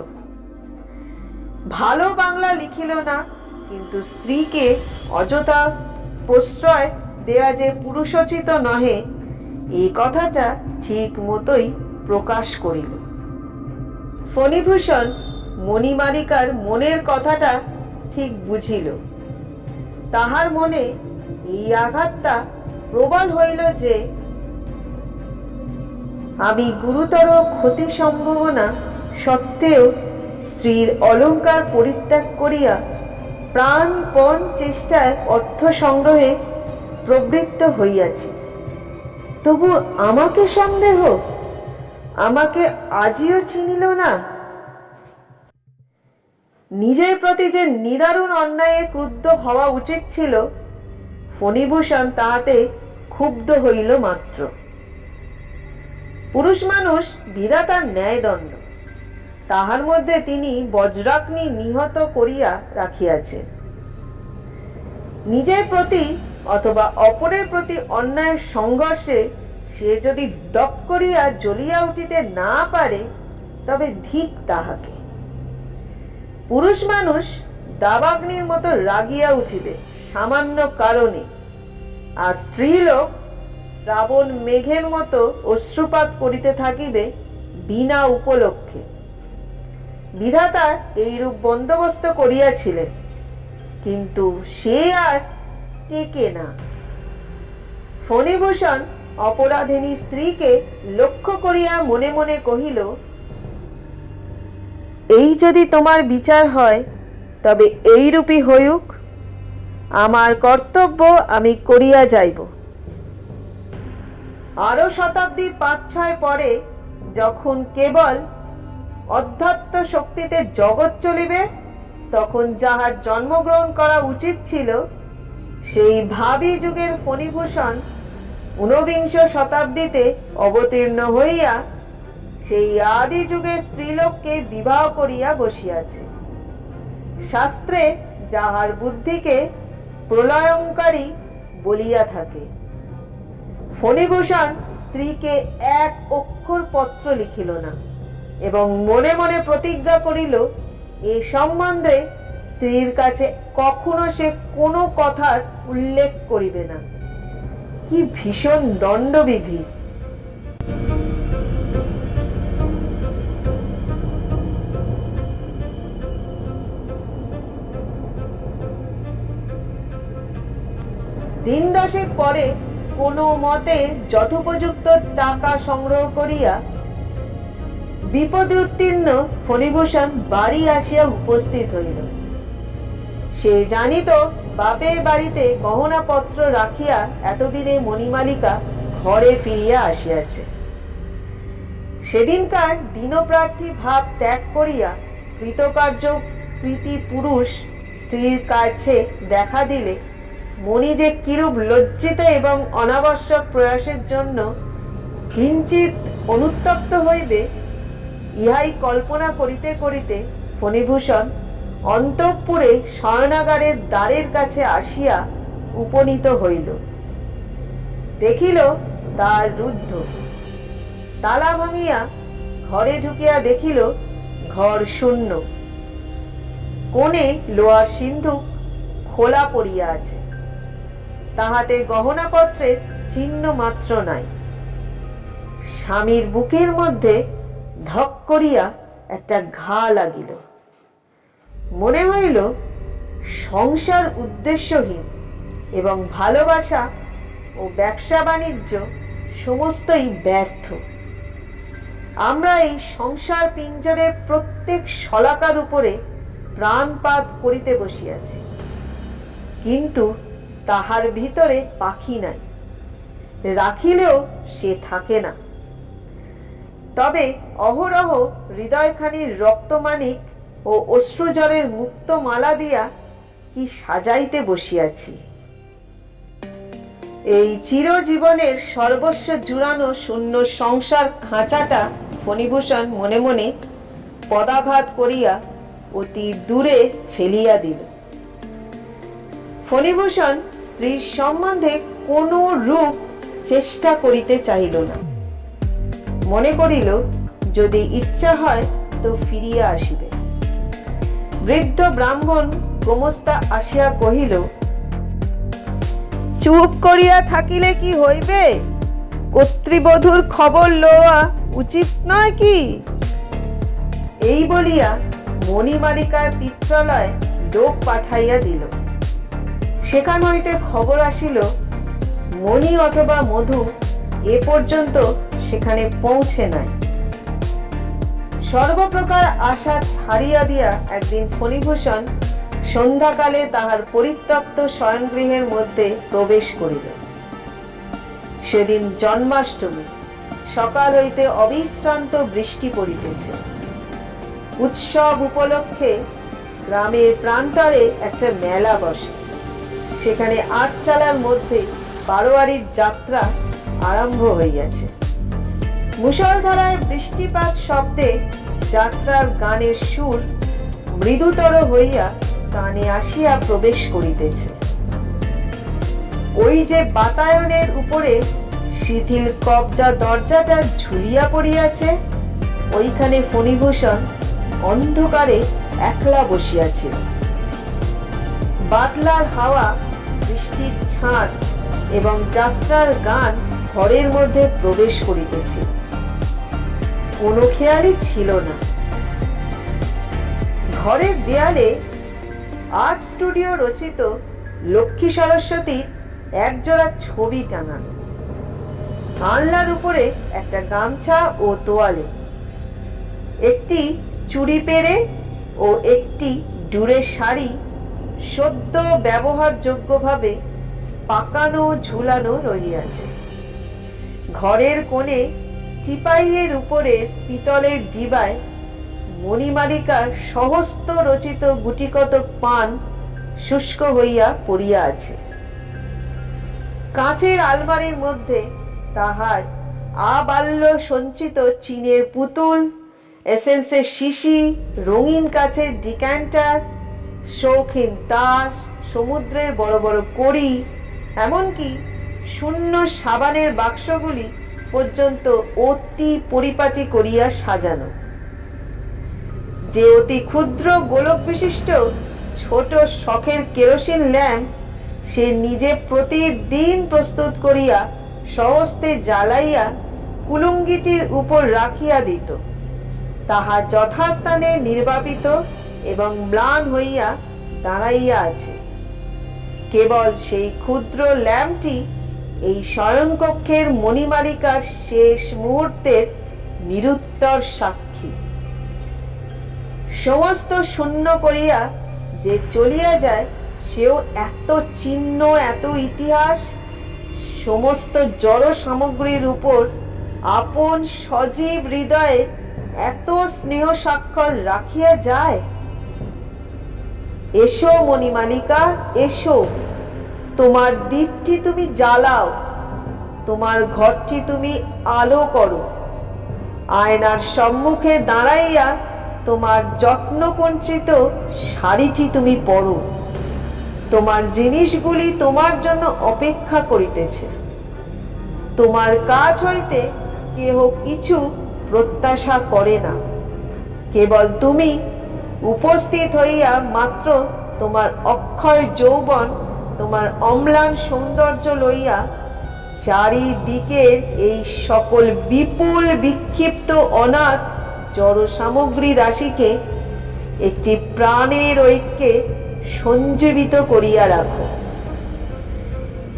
ভালো বাংলা লিখিল না, কিন্তু স্ত্রীকে অযথা প্রশ্রয় দেয়া যে পুরুষোচিত নহে, এই কথাটা ঠিক মতোই প্রকাশ করিল। ফণিভূষণ মণিমালিকার মনের কথাটা ঠিক বুঝিল। তাহার মনে এই আঘাতটা প্রবল হইল যে আমি গুরুতর ক্ষতি সম্ভাবনা সত্ত্বেও স্ত্রীর অলঙ্কার পরিত্যাগ করিয়া প্রাণপণ চেষ্টায় অর্থ সংগ্রহে প্রবৃত্ত হইয়াছি, তবু আমাকে সন্দেহ, আমাকে আজিও চিনিল না। নিজের প্রতি যে নিদারুণ অন্যায়ে ক্রুদ্ধ হওয়া উচিত ছিল, ফণিভূষণ তাহাতে ক্ষুব্ধ হইল মাত্র। পুরুষ মানুষ বিধাতার ন্যায়দণ্ড, তাহার মধ্যে তিনি বজ্রাগ্নি নিহত করিয়া রাখিয়াছেন। নিজের প্রতি অথবা অপরের প্রতি অন্যায়ের সংঘর্ষে সে যদি দপ করিয়া জ্বলিয়া উঠিতে না পারে, তবে ধিক তাহাকে। পুরুষ মানুষ দাবাগ্নির মতো রাগিয়া উঠিবে সামান্য কারণে, আর স্ত্রীলোক শ্রাবণ মেঘের মতো অশ্রুপাত করিতে থাকিবে বিনা উপলক্ষে। বিধাতা এইরূপ বন্দোবস্ত করিয়াছিলেন, কিন্তু সে আর টেকে না। ফণিভূষণ অপরাধিনী স্ত্রীকে লক্ষ্য করিয়া মনে মনে কহিল, এই যদি তোমার বিচার হয়, তবে এইরূপই হইউক। আমার কর্তব্য আমি করিয়া যাইব। আরো শতাব্দী ৫-৬ পরে, যখন কেবল অধ্যাত্ম শক্তিতে জগৎ চলিবে, তখন যাহার জন্মগ্রহণ করা উচিত ছিল, সেই ভাবী যুগের ফণিভূষণ ঊনবিংশ শতাব্দীতে অবতীর্ণ হইয়া সেই আদি যুগের স্ত্রীলোককে বিবাহ করিয়া বসিয়াছে। শাস্ত্রে যাহার বুদ্ধিকে প্রলয়ঙ্কারী বলিয়া থাকে। ফণিভূষণ স্ত্রীকে এক অক্ষর পত্র লিখিল না, এবং মনে মনে প্রতিজ্ঞা করিল, এ সম্বন্ধে স্ত্রীর কাছে কখনো সে কোনো কথার উল্লেখ করিবে না। কি ভীষণ দণ্ডবিধি! দিন 10 পরে কোনো মতে যথোপযুক্ত টাকা সংগ্রহ করিয়া বিপদে উত্তীর্ণ ফণিভূষণ বাড়ি আসিয়া উপস্থিত হইল। সে জানিত বাপের বাড়িতে গহনাপত্র রাখিয়া এতদিনে মণিমালিকা ঘরে ফিরিয়া আসিয়াছে। সেদিনকার দীনপ্রার্থী ভাব ত্যাগ করিয়া কৃতকার্য প্রীতি পুরুষ স্ত্রীর কাছে দেখা দিলে মণি যে কিরূপ লজ্জিত এবং অনাবশ্যক প্রয়াসের জন্য কিঞ্চিত অনুতপ্ত হইবে, ইহাই কল্পনা করিতে করিতে ফণিভূষণ অন্তঃপুরে শয়নাগারের দ্বারের কাছে আসিয়া উপনীত হইল। দেখিল দ্বার রুদ্ধ। তালা ভাঙিয়া ঘরে ঢুকিয়া দেখিল ঘর শূন্য। কোণে লোহার সিন্ধুক খোলা পড়িয়া আছে, তাহাতে গহনাপত্রের চিহ্ন মাত্র নাই। স্বামীর বুকের মধ্যে ধক করিয়া একটা ঘা লাগিল। মনে হইল সংসার উদ্দেশ্যহীন এবং ভালোবাসা ও ব্যবসা বাণিজ্য সমস্তই ব্যর্থ। আমরা এই সংসার পিঞ্জরের প্রত্যেক শলাকার উপরে প্রাণপাত করিতে বসিয়াছি, কিন্তু তাহার ভিতরে পাখি নাই, রাখিলেও সে থাকে না। তবে অহরহ হৃদয়খানির রক্তমানিক ও অশ্রুজলের মুক্ত মালা দিয়া কি সাজাইতে বসিয়াছি। এই চিরজীবনের সর্বস্ব জুড়ানো শূন্য সংসার খাঁচাটা ফণিভূষণ মনে মনে পদাঘাত করিয়া অতি দূরে ফেলিয়া দিল। ফণিভূষণ স্ত্রীর সম্বন্ধে কোনো রূপ চেষ্টা করিতে চাহিল না। মনে করিল, যদি ইচ্ছা হয় তো ফিরিয়া আসিবে। বৃদ্ধ ব্রাহ্মণ গোমস্তা আসিয়া কহিল, চুপ করিয়া থাকিলে কি হইবে? কর্তৃবধূর খবর লওয়া উচিত নয় কি? এই বলিয়া মণিমালিকার পিত্রালয়ে লোক পাঠাইয়া দিল। সেখান হইতে খবর আসিল, মণি অথবা মধু এ পর্যন্ত সেখানে পৌঁছে নাই। সর্বপ্রকার আশা ছাড়িয়া দিয়া একদিন ফণিভূষণ সন্ধ্যাকালে তাহার পরিত্যক্ত শয়নগৃহের মধ্যে প্রবেশ করিল। সেদিন জন্মাষ্টমী, সকাল হইতে অবিশ্রান্ত বৃষ্টি পড়িতেছে। উৎসব উপলক্ষে গ্রামের প্রান্তরে একটা মেলা বসে। সেখানে আটচালার মধ্যে বারোয়ারির যাত্রা আরম্ভ হইয়াছে। মুষলধারায় বৃষ্টিপাত শব্দে যাত্রার গানের সুর মৃদুতর হইয়া কানে আসিয়া প্রবেশ করিতেছে। ওই যে বাতায়নের উপরে শিথিল কবজা দরজাটা ঝুলিয়া পড়িয়াছে, ওইখানে ফণিভূষণ অন্ধকারে একলা বসিয়াছিল। বাদলার হাওয়া, বৃষ্টির ছাঁট এবং যাত্রার গান ঘরের মধ্যে প্রবেশ করিতেছিল। কোনো খেয়ালই ছিল না। ঘরের দেয়ালে আর্ট স্টুডিও রচিত লক্ষ্মী সরস্বতীর একজোড়া ছবি টাঙানো। আলনার উপরে একটা গামছা ও তোয়ালে, একটি চুড়ি পেরে ও একটি ডুরের শাড়ি সদ্য ব্যবহারযোগ্যভাবে পাকানো ঝুলানো রহিয়াছে। ঘরের কোণে টিপাইয়ের উপরের পিতলের ডিবায় মণিমালিকার সহস্ত রচিত গুটিকতক পান শুষ্ক হইয়া পড়িয়া আছে। কাঁচের আলমারির মধ্যে তাহার আবাল্য সঞ্চিত চীনের পুতুল, এসেন্সের শিশি, রঙিন কাচের ডিক্যান্টার, শৌখিন তাস, সমুদ্রের বড় বড় কড়ি, এমনকি শূন্য সাবানের বাক্সগুলি পর্যন্ত অতি পরিপাটি করিয়া সাজানো। যে অতি ক্ষুদ্র গোলক বিশিষ্ট ছোট শখের কেরোসিন ল্যাম্প সে নিজে প্রতিদিন প্রস্তুত করিয়া সহস্তে জ্বালাইয়া কুলুঙ্গিটির উপর রাখিয়া দিত, তাহা যথাস্থানে নির্বাপিত এবং ম্লান হইয়া দাঁড়াইয়া আছে। কেবল সেই ক্ষুদ্র ল্যাম্পটি এই শয়নকক্ষের মণিমালিকার শেষ মুহূর্তের নিরুত্তর সাক্ষী। সমস্ত শূন্য করিয়া যে চলিয়া যায়, সেও এত চিহ্ন, এত ইতিহাস, সমস্ত জড় সামগ্রীর উপর আপন সজীব হৃদয়ে এত স্নেহ স্বাক্ষর রাখিয়া যায়। এসো মণিমালিকা, এসো, তোমার দীপটি তুমি জ্বালাও, তোমার ঘরটি তুমি আলো করো। আয়নার সম্মুখে দাঁড়াইয়া তোমার যত্নকুঞ্চিত শাড়িটি তুমি পরো। তোমার জিনিসগুলি তোমার জন্য অপেক্ষা করিতেছে। তোমার কাছ হইতে কেহ কিছু প্রত্যাশা করে না। কেবল তুমি উপস্থিত হইয়া মাত্র তোমার অক্ষয় যৌবন, তোমার অম্লান সৌন্দর্য লইয়া চারিদিকের এই সকল বিপুল বিক্ষিপ্ত অনাথ জড় সামগ্রী রাশিকে একটি প্রাণের ঐক্যে সঞ্জীবিত করিয়া রাখো।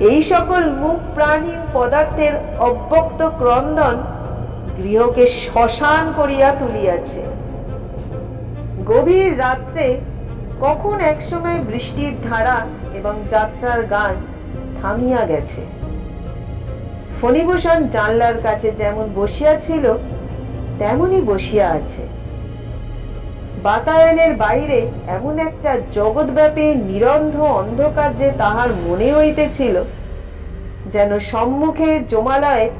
এই সকল মুখ প্রাণহীন পদার্থের অব্যক্ত ক্রন্দন গৃহকে শ্মশান করিয়া তুলিয়াছে। গভীর রাত্রে কখন একসময় বৃষ্টির ধারা এবং যাত্রার গান থামিয়া গেছে। ফণিভূষণ জানলার কাছে যেমন বসিয়াছিল তেমনই বসিয়া আছে। বাতায়নের বাইরে এমন একটা জগৎব্যাপী নিরন্ধ অন্ধকার যে তাহার মনে হইতেছিল, যেন সম্মুখে জমালয়ের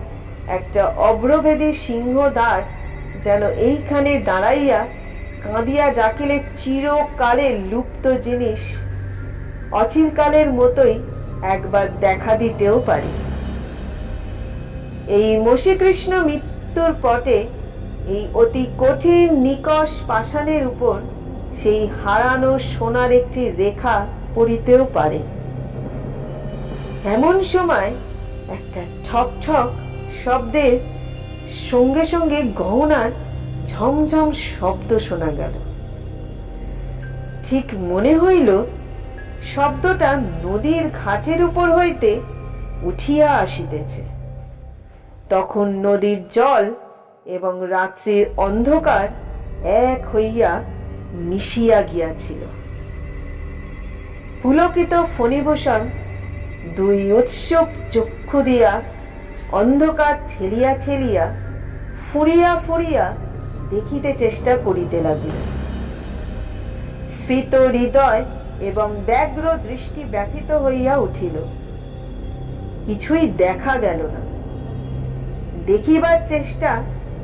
একটা অভ্রভেদী সিংহদ্বার যেন এইখানে দাঁড়াইয়া কাঁদিয়া ডাকিলে চিরকালের লুপ্ত জিনিস অচিরকালের মতোই একবার দেখা দিতেও পারে। এই মসীকৃষ্ণ মৃত্যুর পটে এই অতি কঠিন নিকষ পাষাণের উপর সেই হারানো সোনার একটি রেখা পড়িতেও পারে। এমন সময় একটা ঠক ঠক শব্দের সঙ্গে সঙ্গে গহনার ঝমঝম শব্দ শোনা গেল। ঠিক মনে হইল শব্দটা নদীর ঘাটের উপর হইতে উঠিয়া আসিতেছে। তখন নদীর জল এবং রাত্রির অন্ধকার এক হইয়া মিশিয়া গিয়াছিল। পুলকিত ফণিভূষণ দুই উৎসুক চক্ষু দিয়া অন্ধকার ঠেলিয়া ঠেলিয়া ফুরিয়া ফুরিয়া দেখিতে চেষ্টা করিতে লাগিল। স্ফীত হৃদয় এবং ব্যগ্র দৃষ্টি ব্যথিত হইয়া উঠিল। কিছুই দেখা গেল না। দেখিবার চেষ্টা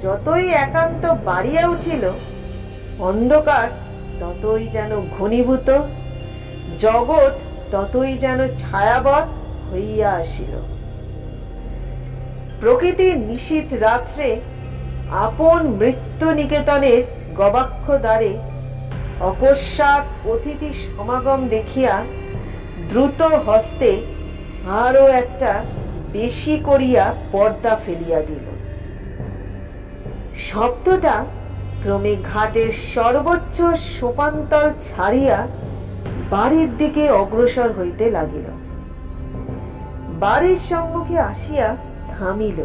যতই একান্ত বাড়িয়া উঠিল, অন্ধকার ততই যেন ঘনীভূত, জগৎ ততই যেন ছায়াবৎ হইয়া আসিল। প্রকৃতির নিশীথ রাত্রে আপন মৃত্যু নিকেতনের গবাক্ষ দ্বারে অকস্মাৎ অতিথি সমাগম দেখিয়া দ্রুত হস্তে আরও একটা বেশি করিয়া পর্দা ফেলিয়া দিল। শব্দটা ক্রমে ঘাটের সর্বোচ্চ সোপান্তল ছাড়িয়া বাড়ির দিকে অগ্রসর হইতে লাগিল। বাড়ির সম্মুখে আসিয়া থামিল।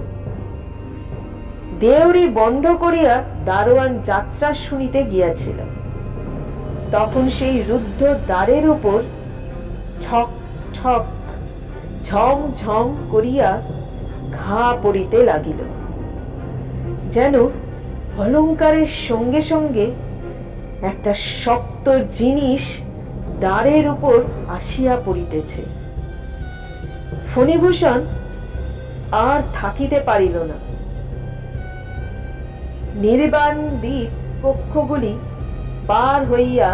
দেউড়ি বন্ধ করিয়া দারোয়ান যাত্রা শুনিতে গিয়াছিল। তখন সেই রুদ্ধ দ্বারের উপর ঠক ঠক ঝম ঝম করিয়া ঘা পড়িতে লাগিল, যেন অলঙ্কারের সঙ্গে সঙ্গে একটা শক্ত জিনিস দ্বারের উপর আসিয়া পড়িতেছে। ফণিভূষণ আর থাকিতে পারিল না। নির্বাণ দ্বীপ কক্ষগুলি পার হইয়া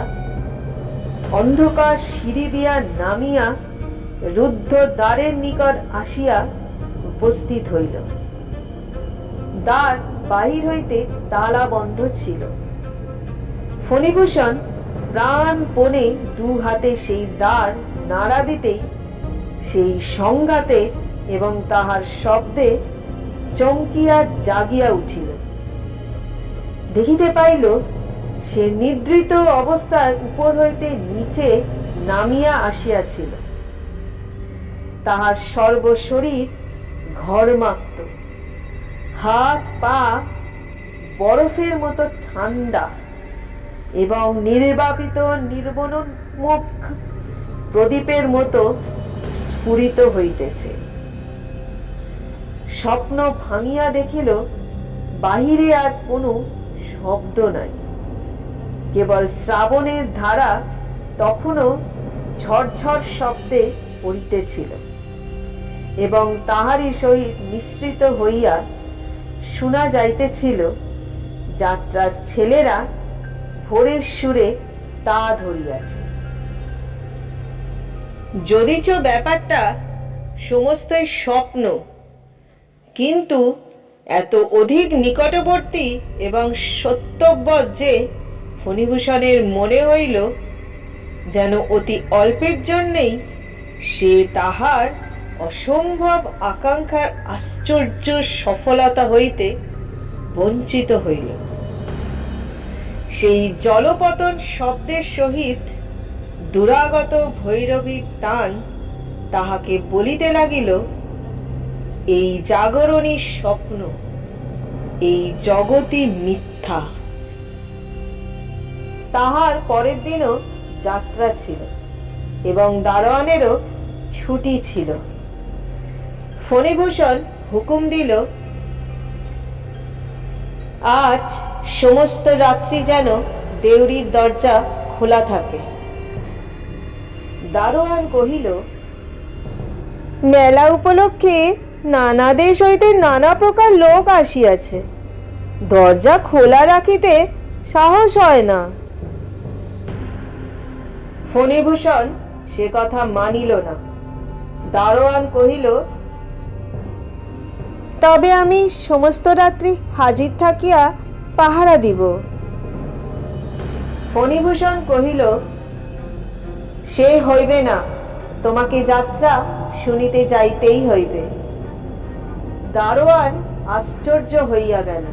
অন্ধকার সিঁড়ি দিয়া নামিয়া রুদ্ধ দ্বারের নিকট আসিয়া উপস্থিত হইল। দ্বার বাহির হইতে তালা বন্ধ ছিল। ফণিভূষণ প্রাণপণে দু হাতে সেই দ্বার নাড়া দিতেই সেই সংঘাতে এবং তাহার শব্দে চমকিয়া জাগিয়া উঠিল। দেখিতে পাইল সে নিদ্রিত অবস্থায় উপর হইতে নিচে নামিয়া আসিয়াছিল। তাহার সর্বশরীর ঘর্মাক্ত, হাত পা বরফের মতো ঠান্ডা এবং নির্বাপিত নির্মনোন্মুখ প্রদীপের মতো স্ফুরিত হইতেছে। স্বপ্ন ভাঙিয়া দেখিল বাহিরে আর কোনো শব্দ নাই, কেবল শ্রাবণের ধারা তখনও ঝরঝর শব্দে পড়িতেছিল এবং তাহারই সহিত মিশ্রিত হইয়া শোনা যাইতেছিল যাত্রার ছেলেরা ভোরের সুরে তা ধরিয়াছে। যদিচ ব্যাপারটা সমস্তই স্বপ্ন, কিন্তু এত অধিক নিকটবর্তী এবং সত্যব্যত যে ফণিভূষণের মনে হইল যেন অতি অল্পের জন্যেই সে তাহার অসম্ভব আকাঙ্ক্ষার আশ্চর্য সফলতা হইতে বঞ্চিত হইল। সেই জলপতন শব্দের সহিত দুরাগত ভৈরবীর তান তাহাকে বলিতে লাগিল, এই জাগরণী স্বপ্ন, এই জগৎই মিথ্যা। তাহার পরের দিনও যাত্রা ছিল এবং দারোয়ানেরও ছুটি ছিল। ফণিভূষণ হুকুম দিল, আজ সমস্ত রাত্রি যেন দেউড়ির দরজা খোলা থাকে। দারোয়ান কহিল, মেলা উপলক্ষে নানা দেশ হইতে নানা প্রকার লোক আসিয়াছে, দরজা খোলা রাখিতে সাহস হয় না। ফণিভূষণ সে কথা মানিল না। দারোয়ান কহিল, তবে আমি সমস্ত রাত্রি হাজির থাকিয়া পাহারা দিব। ফণিভূষণ কহিল, সে হইবে না, তোমাকে যাত্রা শুনিতে যাইতেই হইবে। দারোয়ান আশ্চর্য হইয়া গেল।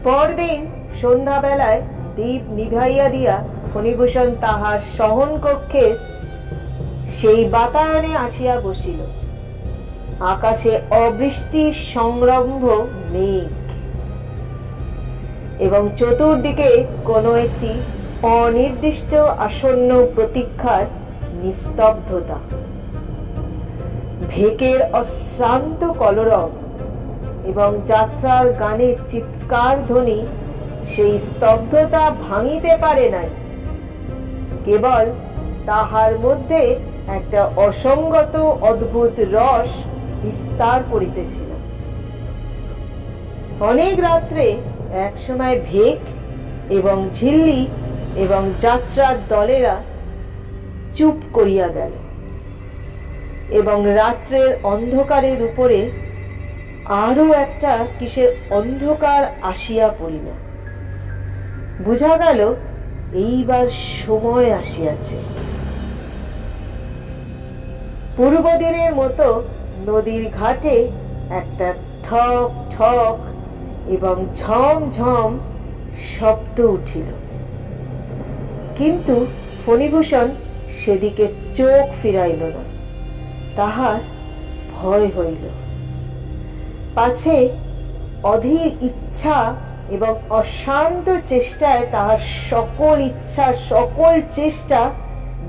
পরদিন সন্ধ্যাবেলায় দীপ নিভাইয়া দিয়া ফণিভূষণ তাহার শয়ন কক্ষের সেই বাতায়নে আসিয়া বসিল। আকাশে অবৃষ্টির সংরম্ভ মেঘ এবং চতুর্দিকে কোনো একটি অনির্দিষ্ট আসন্ন প্রতীক্ষার নিস্তব্ধতা, ভেকের অশ্রান্ত কলরব এবং যাত্রার গানের চিৎকার ধ্বনি সেই স্তব্ধতা ভাঙিতে পারে নাই। কেবল তাহার মধ্যে একটা অসঙ্গত অদ্ভুত রস বিস্তার করিতেছিল। অনেক রাত্রে একসময় ভেক এবং ঝিল্লি এবং যাত্রার দলেরা চুপ করিয়া গেল এবং রাত্রের অন্ধকারের উপরে আরও একটা কিসের অন্ধকার আসিয়া পড়িল। বুঝা গেল এইবার সময় আসিয়াছে। পূর্বদিনের মতো নদীর ঘাটে একটা ঠক ঠক এবং ঝমঝম শব্দ উঠিল, কিন্তু ফণিভূষণ সেদিকে চোখ ফিরাইল না। তাহার ভয় হইল, পাছে অধীর ইচ্ছা এবং অশান্ত চেষ্টায় তাহার সকল ইচ্ছা সকল চেষ্টা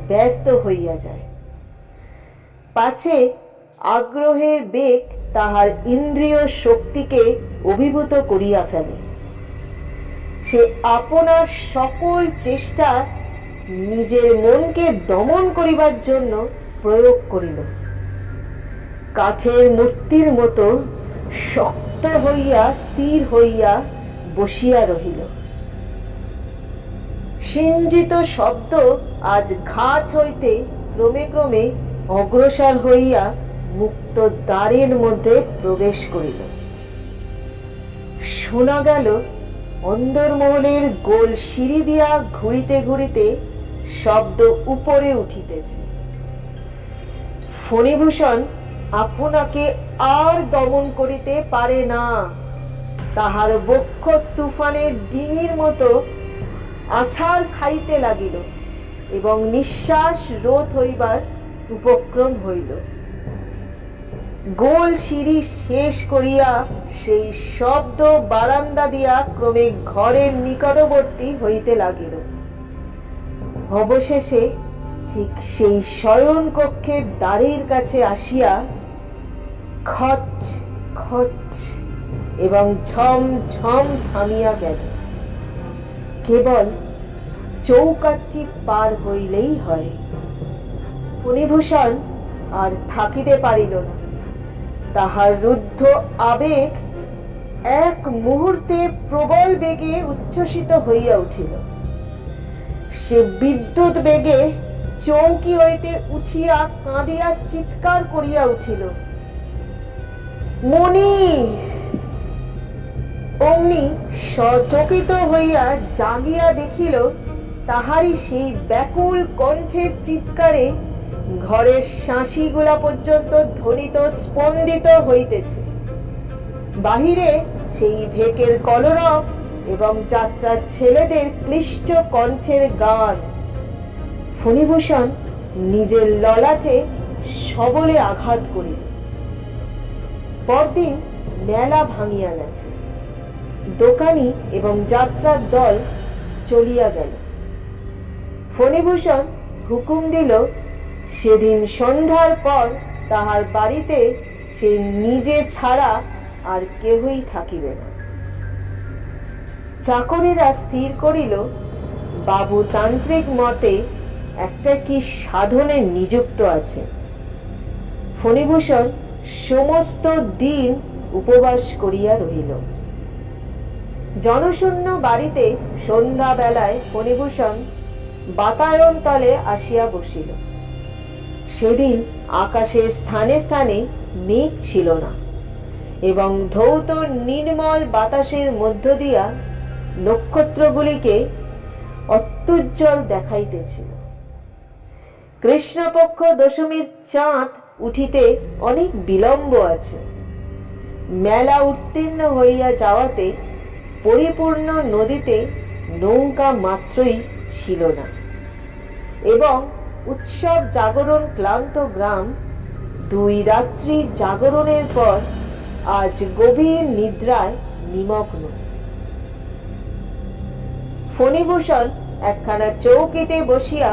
ব্যর্থ হইয়া যায়, পাছে আগ্রহের বেগ তাহার ইন্দ্রিয় শক্তিকে অভিভূত করিয়া ফেলে। সে আপনার সকল চেষ্টা নিজের মনকে দমন করিবার জন্য প্রয়োগ করিল। কাঠের মূর্তির মতো শক্ত হইয়া স্থির হইয়া বসিয়া রহিল। সিঞ্জিত শব্দ আজ ঘাট হইতে ক্রমে ক্রমে অগ্রসর হইয়া মুক্ত দ্বারের মধ্যে প্রবেশ করিল। শোনা গেল অন্দরমহলের গোল সিঁড়ি দিয়া ঘুরিতে ঘুরিতে শব্দ উপরে উঠিতেছে। ফণিভূষণ আপনাকে আর দমন করিতে পারে না। তাহার বক্ষ তুফানের ডিঙির মতো আছাড় খাইতে লাগিল এবং নিঃশ্বাস রোধ হইবার উপক্রম হইল। গোল সিঁড়ি শেষ করিয়া সেই শব্দ বারান্দা দিয়া ক্রমে ঘরের নিকটবর্তী হইতে লাগিল। অবশেষে ঠিক সেই শয়ন কক্ষের দ্বারের কাছে আসিয়া খট খট এবং ঝম ঝম থামিয়া গেল। কেবল চৌকাঠটি পার হইলেই হয়। ফণিভূষণ আর থাকিতে পারিল না। তাহার রুদ্ধ আবেগ এক মুহূর্তে প্রবল বেগে উচ্ছ্বসিত হইয়া উঠিল। সে বিদ্যুৎ বেগে চৌকি হইতে উঠিয়া কাঁদিয়া চিৎকার করিয়া উঠিল, মণি! অমনি সচকিত হইয়া জাগিয়া দেখিল তাহারই সেই ব্যাকুল কণ্ঠের চিৎকারে ঘরের শাঁসিগুলা পর্যন্ত ধ্বনিত স্পন্দিত হইতেছে। বাহিরে সেই ভেকের কলরব এবং যাত্রার ছেলেদের ক্লিষ্ট কণ্ঠের গান। ফণিভূষণ নিজের ললাটে সবলে আঘাত করিল। পরদিন মেলা ভাঙিয়া গেছে। দোকানি এবং যাত্রার দল চলিয়া গেল। ফণিভূষণ হুকুম দিল সেদিন সন্ধ্যার পর তাহার বাড়িতে সে নিজে ছাড়া আর কেহই থাকিবে না। চাকরেরা স্থির করিল বাবু তান্ত্রিক মতে একটা কি সাধনে নিযুক্ত আছে। ফণিভূষণ সমস্ত দিন উপবাস করিয়া রহিল। জনশূন্য বাড়িতে সন্ধ্যা বেলায় ফণিভূষণ বাতায়ন তলে আসিয়া বসিল। সেদিন আকাশের স্থানে স্থানে মেঘ ছিল না এবং ধৌত নির্মল বাতাসের মধ্য দিয়া নক্ষত্রগুলিকে অত্যুজ্জ্বল দেখাইতেছিল। কৃষ্ণপক্ষ দশমীর চাঁদ উঠিতে অনেক বিলম্ব আছে। মেলা উত্তীর্ণ হইয়া যাওয়াতে পরিপূর্ণ নদীতে নৌকা মাত্রই ছিল না এবং উৎসব জাগরণ ক্লান্ত গ্রাম 2 রাত্রি জাগরণের পর আজ গভীর নিদ্রায় নিমগ্ন। ফণিভূষণ একখানা চৌকিতে বসিয়া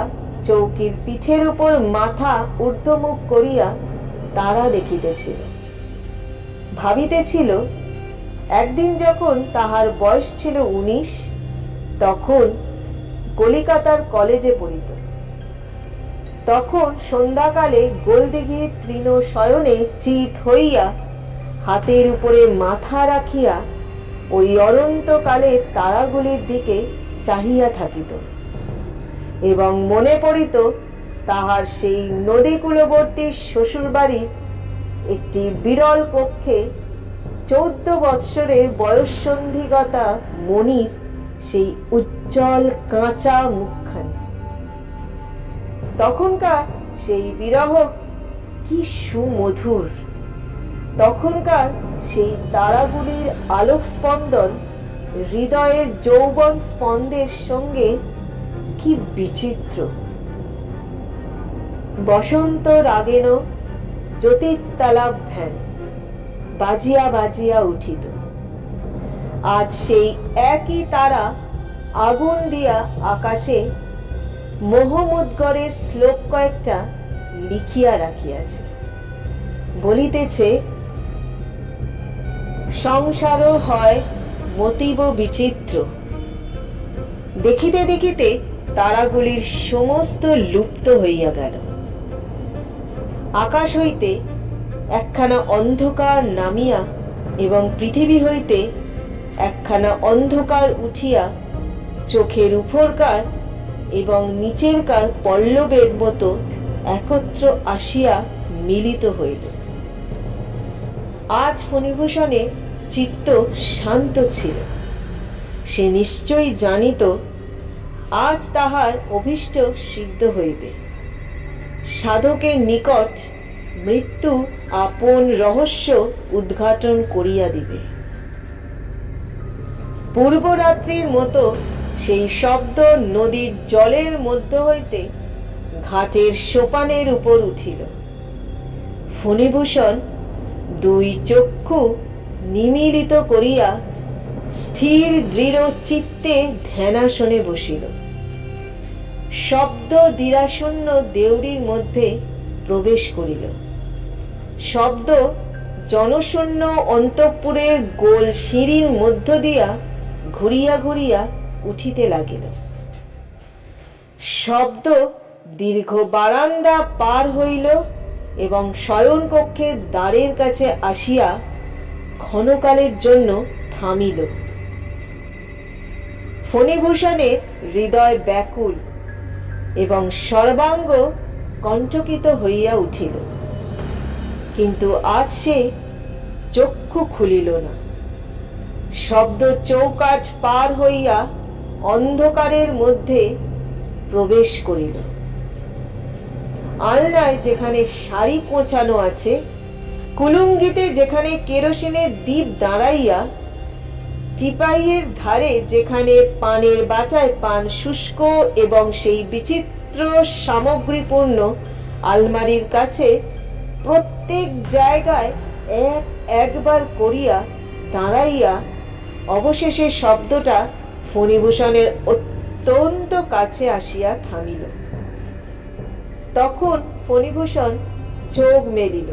চৌকির পিঠের উপর মাথা ঊর্ধ্বমুখ করিয়া তারা দেখিতেছিল। ভাবিতেছিল, একদিন যখন তাহার বয়স ছিল 19, তখন কলিকাতার কলেজে পড়িত। তখন সন্ধ্যাকালে গোলদিঘির তৃণ শয়নে চিত হইয়া হাতের উপরে মাথা রাখিয়া ওই অনন্তকালের তারাগুলির দিকে চাহিয়া থাকিত এবং মনে পড়িত তাহার সেই নদীকূলবর্তী শ্বশুরবাড়ির একটি বিরল কক্ষে 14 বৎসরের বয়ঃসন্ধিগতা মণির সেই উজ্জ্বল কাঁচা মুখখানি। তখনকার সেই বিরহ কি সুমধুর! তখনকার সেই তারাগুলির আলোক স্পন্দন হৃদয়ের যৌবন স্পন্দের সঙ্গে কি বিচিত্র! বসন্ত রাগেন জ্যোতির্তালাভ্যাং বাজিয়া বাজিয়া উঠিত। আজ সেই একই তারা আগুন দিয়া আকাশে মোহমুদ্গরের শ্লোক কয়েকটা লিখিয়া রাখিয়াছে। বলিতেছে, সংসারও হয় মতিব বিচিত্র। দেখিতে দেখিতে তারাগুলির সমস্ত লুপ্ত হইয়া গেল। আকাশ হইতে একখানা অন্ধকার নামিয়া এবং পৃথিবী হইতে একখানা অন্ধকার উঠিয়া চোখের উপরকার এবং নিচেরকার পল্লবের মতো একত্র আসিয়া মিলিত হইল। আজ ফণিভূষণের চিত্ত শান্ত ছিল। সে নিশ্চয়ই জানিত আজ তাহার অভীষ্ট সিদ্ধ হইবে। সাধকের নিকট মৃত্যু আপন রহস্য উদ্ঘাটন করিয়া দিবে। পূর্বরাত্রির মতো সেই শব্দ নদীর জলের মধ্য হইতে ঘাটের সোপানের উপর উঠিল। ফণিভূষণ 2 চক্ষু নিমীলিত করিয়া স্থির দৃঢ় চিত্তে ধ্যানাসনে বসিল। শব্দ দ্বিরাশূন্য দেউড়ির মধ্যে প্রবেশ করিল। শব্দ জনশূন্য অন্তঃপুরের গোল সিঁড়ির মধ্য দিয়া ঘুরিয়া ঘুরিয়া উঠিতে লাগিল। শব্দ দীর্ঘ বারান্দা পার হইল এবং শয়ন কক্ষের দ্বারের কাছে আসিয়া ক্ষণকালের জন্য থামিল। ফণিভূষণের হৃদয় ব্যাকুল এবং সর্বাঙ্গ কণ্ঠকিত হইয়া উঠিল, কিন্তু আজ সে চক্ষু খুলিল না। শব্দ চৌকাঠ পার হইয়া অন্ধকারের মধ্যে প্রবেশ করিল। আলনায় যেখানে শাড়ি কোঁচানো আছে, কুলুঙ্গিতে যেখানে কেরোসিনের দীপ দাঁড়াইয়া, টিপাইয়ের ধারে যেখানে পানের বাটায় পান শুষ্ক এবং সেই বিচিত্র সামগ্রীপূর্ণ আলমারির কাছে প্রত্যেক জায়গায় একবার করিয়া দাঁড়াইয়া অবশেষে শব্দটা ফণিভূষণের অত্যন্ত কাছে আসিয়া থামিল। তখন ফণিভূষণ চোখ মেলিল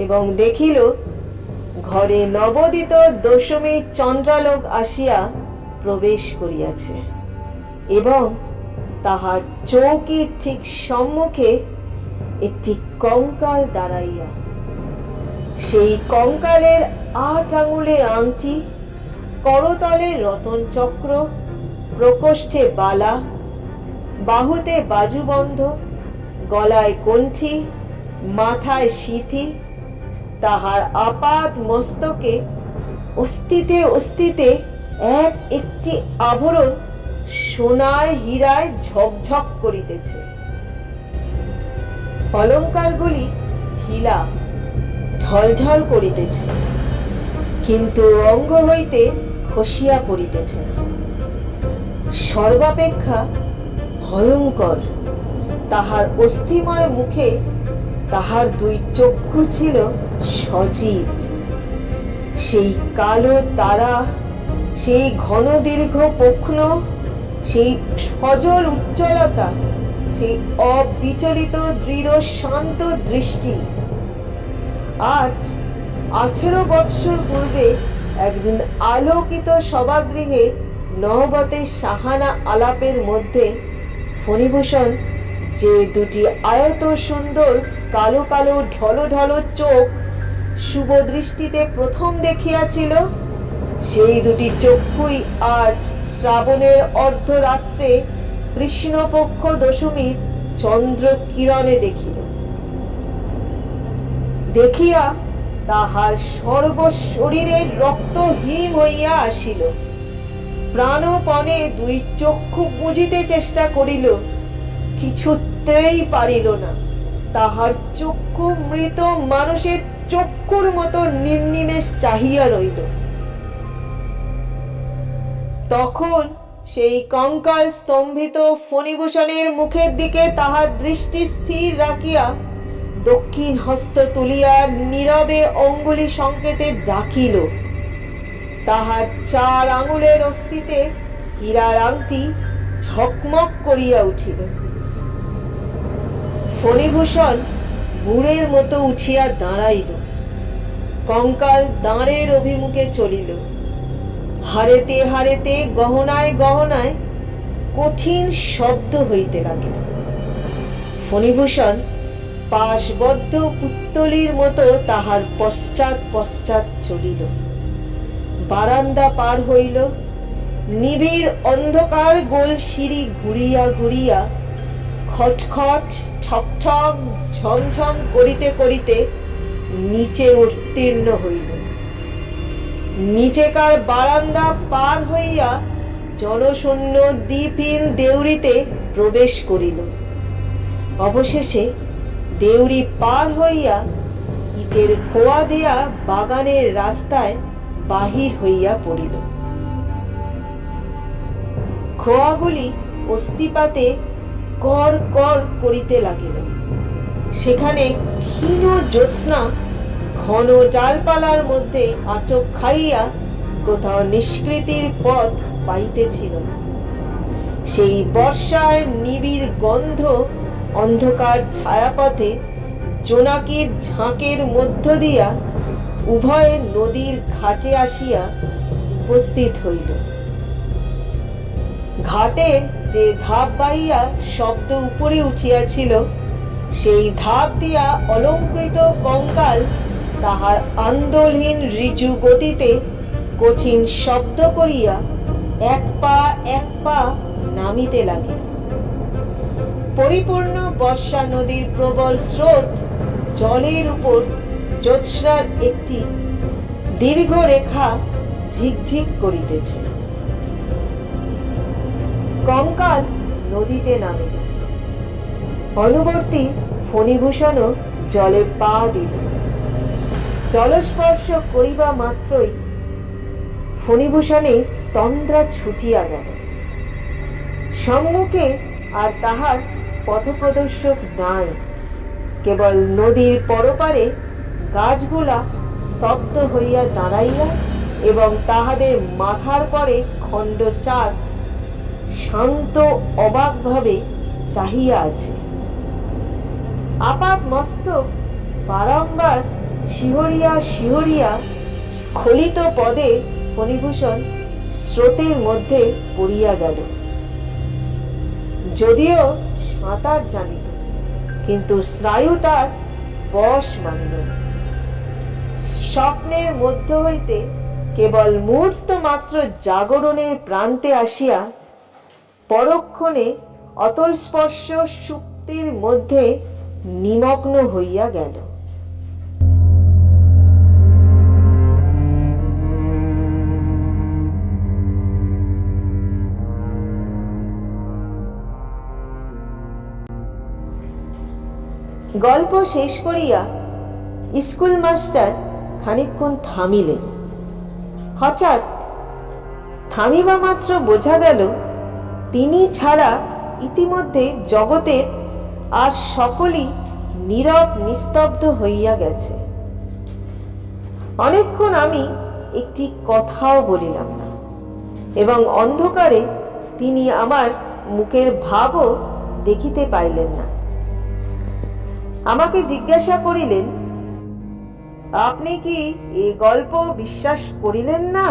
এবং দেখিল ঘরে নবোদিত দশমীর চন্দ্রালোক আসিয়া প্রবেশ করিয়াছে এবং তাহার চৌকির ঠিক সম্মুখে একটি কঙ্কাল দাঁড়াইয়া। সেই কঙ্কালের 8 আঙুলে আংটি, করতলে রতন চক্র, প্রকোষ্ঠে বালা, বাহুতে বাজুবন্ধ, গলায় কণ্ঠি, মাথায় সিথি, তাহার আপাত মস্তকে অস্থিতে অস্থিতে একটি আভরণ সোনায় হীরায় ঝকঝক করিতেছে। অলঙ্কারগুলি ঢিলা ঢলঢল করিতেছে, কিন্তু অঙ্গ হইতে খসিয়া পড়িতেছে না। সর্বাপেক্ষা ভয়ঙ্কর তাহার অস্থিময় মুখে তাহার 2 চক্ষু ছিল সজীব। সেই কালো তারা, সেই ঘন দীর্ঘ পক্ষ্ণ, সেই সজল উজ্জ্বলতা, সেই অবিচলিত দৃঢ় শান্ত দৃষ্টি। আজ 18 বৎসর পূর্বে একদিন আলোকিত সভাগৃহে নহবতের সাহানা আলাপের মধ্যে ফণিভূষণ যে দুটি আয়ত সুন্দর কালো কালো ঢলো ঢলো চোখ শুভ দৃষ্টিতে প্রথম দেখিয়াছিল, সেই দুটি চক্ষুই আজ শ্রাবণের অর্ধরাত্রে কৃষ্ণপক্ষ দশমীর চন্দ্র কিরণে দেখিল। দেখিয়া তাহার সর্বশরীরের রক্ত হিম হইয়া আসিল। প্রাণপণে দুই চক্ষু বুঝিতে চেষ্টা করিল, কিছুতেই পারিল না। তাহার চক্ষু মৃত মানুষের চক্ষুর মতো নির্নিমেষ চাহিয়া রইল। তখন সেই কঙ্কাল স্তম্ভিত ফণিভূষণের মুখের দিকে তাহার দৃষ্টি স্থির রাখিয়া দক্ষিণ হস্ত তুলিয়া নীরবে অঙ্গুলি সংকেতে ডাকিল। তাহার 4 আঙুলের অস্থিতে হীরার আংটি ঝকমক করিয়া উঠিল। ফণিভূষণ মুড়ের মতো উঠিয়া দাঁড়াইল। কঙ্কাল দাঁড়ের অভিমুখে চলিল। হারেতে হারেতে গহনায় গহনায় কঠিন শব্দ হইতে লাগিল। ফণিভূষণ পাশবদ্ধ পুত্তলির মতো তাহার পশ্চাৎ পশ্চাৎ চলিল। বারান্দা পার হইল। নিবিড় অন্ধকার গোল সিঁড়ি ঘুরিয়া ঘুরিয়া খটখট ঠকঠক ঝমঝম করিতে করিতে নিচে উত্তীর্ণ হইল। নিচেকার বারান্দা পার হইয়া জনশূন্য দ্বীপহীন দেউড়িতে প্রবেশ করিল। অবশেষে দেউড়ি পার হইয়া ইটের খোয়া দিয়া বাগানের রাস্তায় বাহির হইয়া পড়িল। খোয়াগুলি অস্তিপাতে কর কর করিতে লাগিল। সেখানে ক্ষীণ জ্যোৎস্না ঘন ডালপালার মধ্যে আটক খাইয়া কোথাও নিষ্কৃতির পথ পাইতেছিল না। সেই বর্ষার নিবিড় গন্ধ অন্ধকার ছায়াপথে জোনাকির ঝাঁকের মধ্য দিয়া উভয়ে নদীর ঘাটে আসিয়া উপস্থিত হইল। ঘাটের যে ধাপ বাহিয়া শব্দ উপরে উঠিয়াছিল, সেই ধাপ দিয়া অলঙ্কৃত কঙ্কাল তাহার আন্দোলহীন ঋজু গতিতে কঠিন শব্দ করিয়া এক পা নামিতে লাগিল। পরিপূর্ণ বর্ষা নদীর প্রবল স্রোত জলের উপর জ্যোৎস্নার একটি দীর্ঘ রেখা ঝিকঝিক করিতেছে। কঙ্কাল নদীতে নামিল। অনুবর্তী ফণিভূষণও জলে পা দিল। জলস্পর্শ করিবা মাত্রই ফণিভূষণে তন্দ্রা ছুটিয়া গেল। সম্মুখে আর তাহার পথপ্রদর্শক নাই। কেবল নদীর পরপারে গাছগুলা স্তব্ধ হইয়া দাঁড়াইয়া এবং তাহাদের মাথার পরে খণ্ড চাঁদ শান্ত অবাকভাবে চাহিয়া আছে। আপাত মস্তক বারংবার শিহরিয়া শিহরিয়া স্খলিত পদে ফণিভূষণ স্রোতের মধ্যে পড়িয়া গেল। যদিও সাঁতার জানিত, কিন্তু স্নায়ু তার বশ মানিল না। স্বপ্নের মধ্য হইতে কেবল মুহূর্ত মাত্র জাগরণের প্রান্তে আসিয়া পরক্ষণে অতল স্পর্শ সুপ্তির মধ্যে নিমগ্ন হইয়া গেল। গল্প শেষ করিয়া স্কুল মাস্টার খানিকক্ষণ থামিলেন। হঠাৎ থামিবা মাত্র বোঝা গেল তিনি ছাড়া ইতিমধ্যে জগতের আর সকলই নীরব নিস্তব্ধ হইয়া গেছে। অনেকক্ষণ আমি একটি কথাও বলিলাম না এবং অন্ধকারে তিনি আমার মুখের ভাবও দেখিতে পাইলেন না। আমাকে জিজ্ঞাসা করিলেন, আপনি কি এ গল্প বিশ্বাস করিলেন না?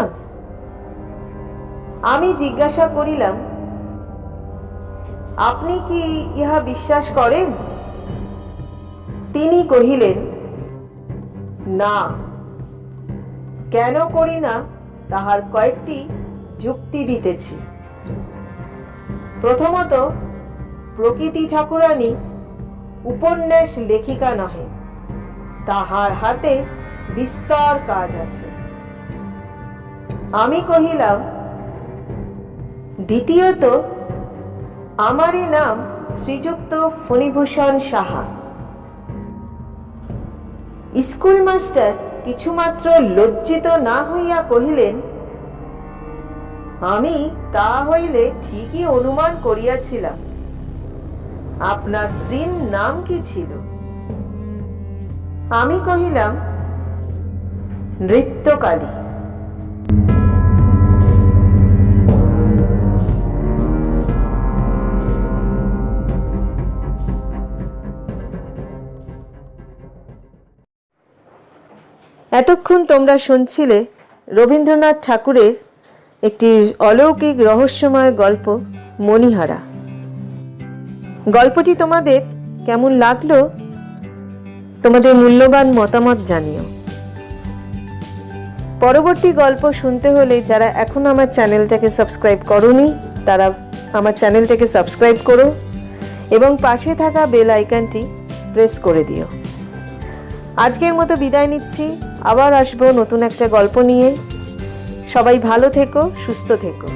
আমি জিজ্ঞাসা করিলাম, আপনি কি ইহা বিশ্বাস করেন? তিনি কহিলেন, না। কেন করি না তাহার কয়েকটি যুক্তি দিতেছি। প্রথমত, প্রকৃতি ঠাকুরানী উপন্যাস লেখিকা নহে, তাহার হাতে বিস্তর কাজ আছে। আমি কহিলাম, দ্বিতীয়ত, আমারই নাম শ্রীযুক্ত ফণিভূষণ সাহা। স্কুল মাস্টার কিছুমাত্র লজ্জিত না হইয়া কহিলেন, আমি তা হইলে ঠিকই অনুমান করিয়াছিলাম। আপনার স্ত্রীর নাম কি ছিল? আমি কহিলাম, নৃত্যকালী। এতক্ষণ তোমরা শুনছিলে রবীন্দ্রনাথ ঠাকুরের একটি অলৌকিক রহস্যময় গল্প মণিহারা। গল্পটি তোমাদের কেমন লাগলো তোমাদের মূল্যবান মতামত জানিও। পরবর্তী গল্প শুনতে হলে যারা এখন আমার চ্যানেলটাকে সাবস্ক্রাইব করোনি তারা আমার চ্যানেলটাকে সাবস্ক্রাইব করো এবং পাশে থাকা বেল আইকনটি প্রেস করে দিও। আজকের মতো বিদায় নিচ্ছি, আবার আসবো নতুন একটা গল্প নিয়ে। সবাই ভালো থেকো, সুস্থ থেকো।